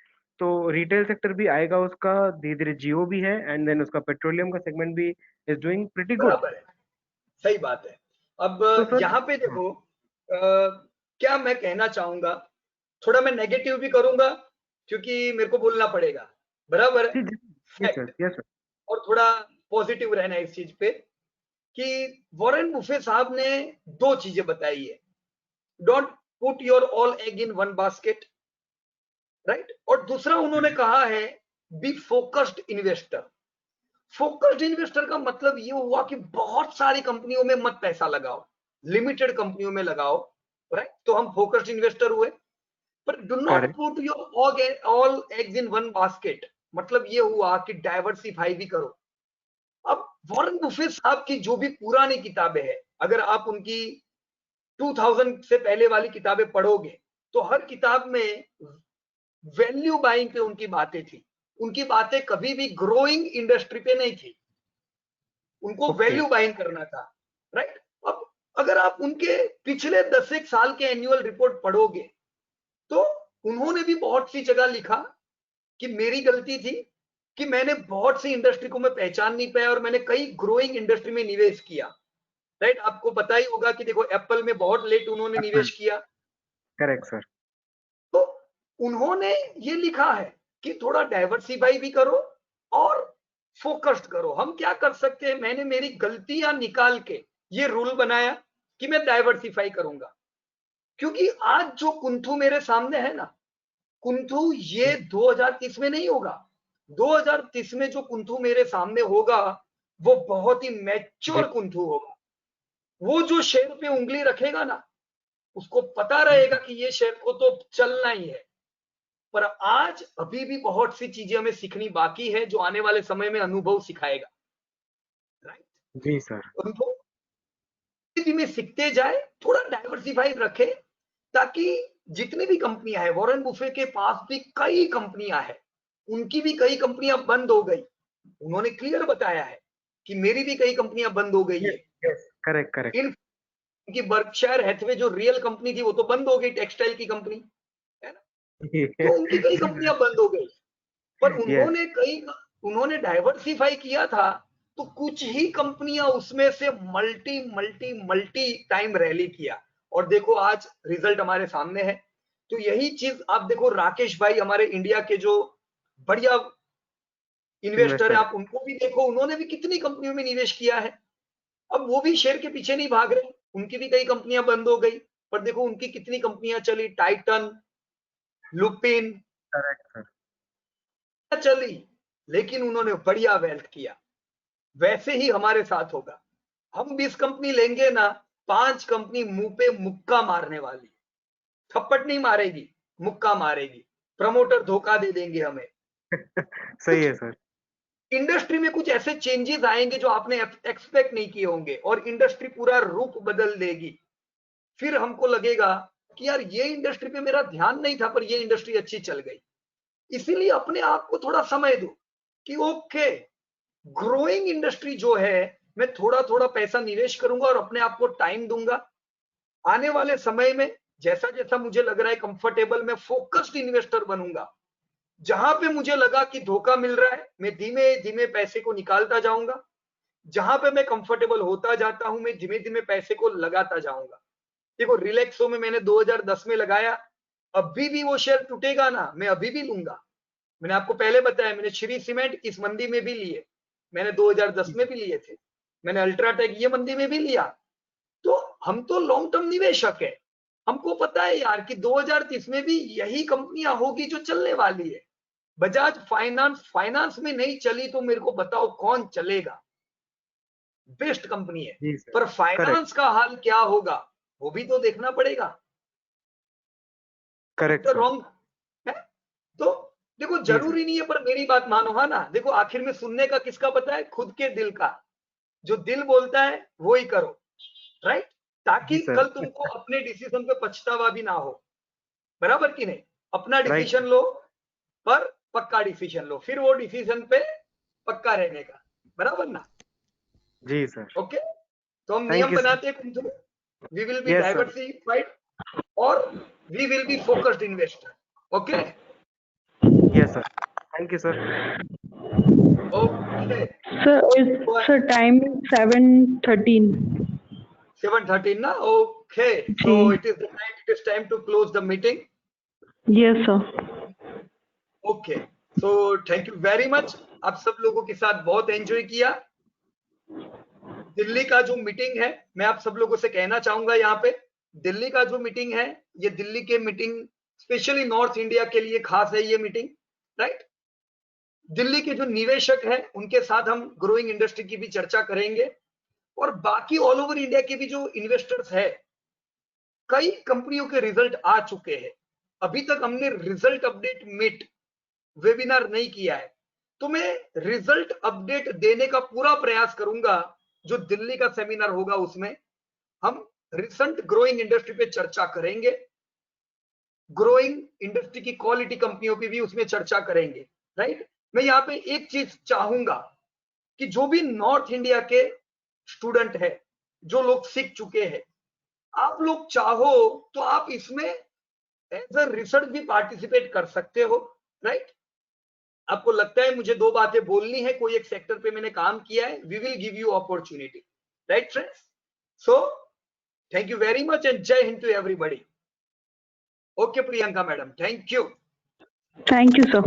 तो रिटेल सेक्टर भी आएगा उसका धीरे धीरे, जियो भी है, एंड देन उसका पेट्रोलियम का सेगमेंट भी इज डूइंग प्रीटी गुड। बराबर है, सही बात है। अब तो सर यहाँ पे देखो, क्या मैं कहना चाहूंगा, थोड़ा मैं नेगेटिव भी करूंगा क्योंकि मेरे को बोलना पड़ेगा, बराबर है, यस सर, और थोड़ा पॉजिटिव रहना है इस चीज पे कि वॉरेन बुफे साहब ने 2 चीजें बताई है। Don't put your all egg in one basket, right? और दूसरा उन्होंने कहा है B focused investor. Focused investor का मतलब ये हुआ कि बहुत सारी कंपनियों में मत पैसा लगाओ, लिमिटेड कंपनियों में लगाओ, राइट? तो हम फोकस्ड इन्वेस्टर हुए। पर do not put your all eggs in one basket, मतलब ये हुआ कि डाइवर्सिफाई भी करो। अब वॉरेन बुफेट साहब की जो भी पुरानी किताबें हैं, अगर आप उनकी 2000 से पहले वाली किताबें पढ़ोगे तो हर किताब में वैल्यू बाइंग पे उनकी बातें थी। उनकी बातें कभी भी ग्रोइंग इंडस्ट्री पे नहीं थी, उनको वैल्यू बाइंग करना था, राइट। अब अगर आप उनके पिछले 10 साल के एनुअल रिपोर्ट पढ़ोगे तो उन्होंने भी बहुत सी जगह लिखा कि मेरी गलती थी कि मैंने बहुत सी इंडस्ट्री को मैं पहचान नहीं पाया और मैंने कई ग्रोइंग इंडस्ट्री में निवेश किया, राइट। आपको पता ही होगा कि देखो एप्पल में बहुत लेट उन्होंने निवेश किया। Correct sir. तो उन्होंने ये लिखा है कि थोड़ा डाइवर्सिफाई भी करो और फोकस्ड करो। हम क्या कर सकते हैं, मैंने मेरी गलतियां निकाल के ये रूल बनाया कि मैं डाइवर्सिफाई करूंगा, क्योंकि आज जो कुंथू मेरे सामने है ना, कुंथू ये 2030 में नहीं होगा। 2030 में जो कुंथू मेरे सामने होगा वो बहुत ही मैच्योर कुंथू होगा। वो जो शेयर पे उंगली रखेगा ना, उसको पता रहेगा कि ये शेयर को तो चलना ही है। पर आज अभी भी बहुत सी चीजें हमें सीखनी बाकी है जो आने वाले समय में अनुभव सिखाएगा, राइट। जी सर। अनुभव में सीखते जाए, थोड़ा डाइवर्सिफाइड रखे, ताकि जितनी भी कंपनियां हैं, वॉरेन बुफे के पास भी कई कंपनियां हैं, उनकी भी कई कंपनियां बंद हो गई। उन्होंने क्लियर बताया है कि मेरी भी कई कंपनियां बंद हो गई है। Correct correct. इनकी बर्कशायर हैथवे जो रियल कंपनी थी वो तो बंद हो गई, टेक्सटाइल की कंपनी है ना, तो उनकी कई कंपनियां बंद हो गई। पर उन्होंने डाइवर्सिफाई किया था, तो कुछ ही कंपनियां उसमें से multi multi multi time rally किया, और देखो आज रिजल्ट हमारे सामने है। तो यही चीज आप देखो, राकेश भाई हमारे इंडिया के जो बढ़िया इन्वेस्टर है, आप उनको भी देखो, उन्होंने भी कितनी कंपनियों में निवेश किया है। अब वो भी शेयर के पीछे नहीं भाग रहे, उनकी भी कई कंपनियां बंद हो गई, पर देखो उनकी कितनी कंपनियां चली, टाइटन, लुपिन, चली, लेकिन उन्होंने बढ़िया वेल्थ किया। वैसे ही हमारे साथ होगा। हम 20 कंपनी लेंगे ना, 5 कंपनी मुंह पे मुक्का मारने वाली, थप्पड़ नहीं मारेगी, मुक्का मारेगी। प्रमोटर धोखा दे देंगे हमें। सही है सर। इंडस्ट्री में कुछ ऐसे चेंजेस आएंगे जो आपने एक्सपेक्ट नहीं किए होंगे, और इंडस्ट्री पूरा रूप बदल देगी। फिर हमको लगेगा कि यार ये इंडस्ट्री पे मेरा ध्यान नहीं था, पर ये इंडस्ट्री अच्छी चल गई। इसीलिए अपने आप को थोड़ा समय दो कि ओके, ग्रोइंग इंडस्ट्री जो है, मैं थोड़ा थोड़ा पैसा निवेश करूंगा और अपने आप को टाइम दूंगा। आने वाले समय में जैसा जैसा मुझे लग रहा है कंफर्टेबल, मैं फोकस्ड इन्वेस्टर बनूंगा। जहां पे मुझे लगा कि धोखा मिल रहा है, मैं धीमे धीमे पैसे को निकालता जाऊंगा। जहां पे मैं कंफर्टेबल होता जाता हूं, मैं धीमे धीमे पैसे को लगाता जाऊंगा। देखो रिलैक्सो में मैंने 2010 में लगाया, अभी भी वो शेयर टूटेगा ना, मैं अभी भी लूंगा। मैंने आपको पहले बताया, मैंने श्री सीमेंट इस मंदी में भी लिए, मैंने 2010 में भी लिए थे, मैंने अल्ट्राटेक ये मंदी में भी लिया। तो हम तो लॉन्ग टर्म निवेशक है, हमको पता है यार कि 2030 में भी यही कंपनियां होगी जो चलने वाली है। बजाज फाइनेंस में नहीं चली तो मेरे को बताओ कौन चलेगा। बेस्ट कंपनी है, पर फाइनेंस का हाल क्या होगा वो भी तो देखना पड़ेगा। करेक्ट रॉन्ग है तो देखो, जरूरी नहीं है, पर मेरी बात मानो, हाँ ना। देखो आखिर में सुनने का किसका पता है, खुद के दिल का। जो दिल बोलता है वो ही करो, राइट, ताकि कल तुमको अपने डिसीजन पे पछतावा भी ना हो। बराबर कि नहीं? अपना डिसीजन लो, पर पक्का डिसीजन लो, फिर वो डिसीजन पे पक्का रहने का। बराबर ना? जी सर। ओके, तो हम नियम बनाते हैं, वी विल बी डाइवर्सिफाइड और we will be focused investor. Okay, yes sir, thank you sir. Okay sir time 7:13 7:13 ना? Okay, so it is time to close the meeting. Yes sir. Okay, so thank you very much। आप सब लोगों के साथ बहुत enjoy किया। दिल्ली का जो मीटिंग है, मैं आप सब लोगों से कहना चाहूंगा, यहाँ पे दिल्ली का जो मीटिंग है, ये दिल्ली के मीटिंग स्पेशली नॉर्थ इंडिया के लिए खास है ये मीटिंग, राइट। दिल्ली के जो निवेशक हैं उनके साथ हम ग्रोइंग इंडस्ट्री की भी चर्चा करेंगे, और बाकी ऑल ओवर इंडिया के भी जो इन्वेस्टर्स है, कई कंपनियों के रिजल्ट आ चुके हैं। अभी तक हमने रिजल्ट अपडेट मीट वेबिनार नहीं किया है, तो मैं रिजल्ट अपडेट देने का पूरा प्रयास करूंगा। जो दिल्ली का सेमिनार होगा उसमें हम रिसेंट ग्रोइंग इंडस्ट्री पे चर्चा करेंगे, ग्रोइंग इंडस्ट्री की क्वालिटी कंपनियों पे भी उसमें चर्चा करेंगे, राइट। मैं यहाँ पे एक चीज चाहूंगा कि जो भी नॉर्थ इंडिया के स्टूडेंट है, जो लोग सीख चुके हैं, आप लोग चाहो तो आप इसमें एज अ रिसर्च भी पार्टिसिपेट कर सकते हो, राइट। आपको लगता है मुझे 2 बातें बोलनी है, कोई एक सेक्टर पे मैंने काम किया है, we will give you opportunity, right friends. So thank you very much and Jai Hind to everybody. Okay Priyanka madam, thank you. Thank you, sir.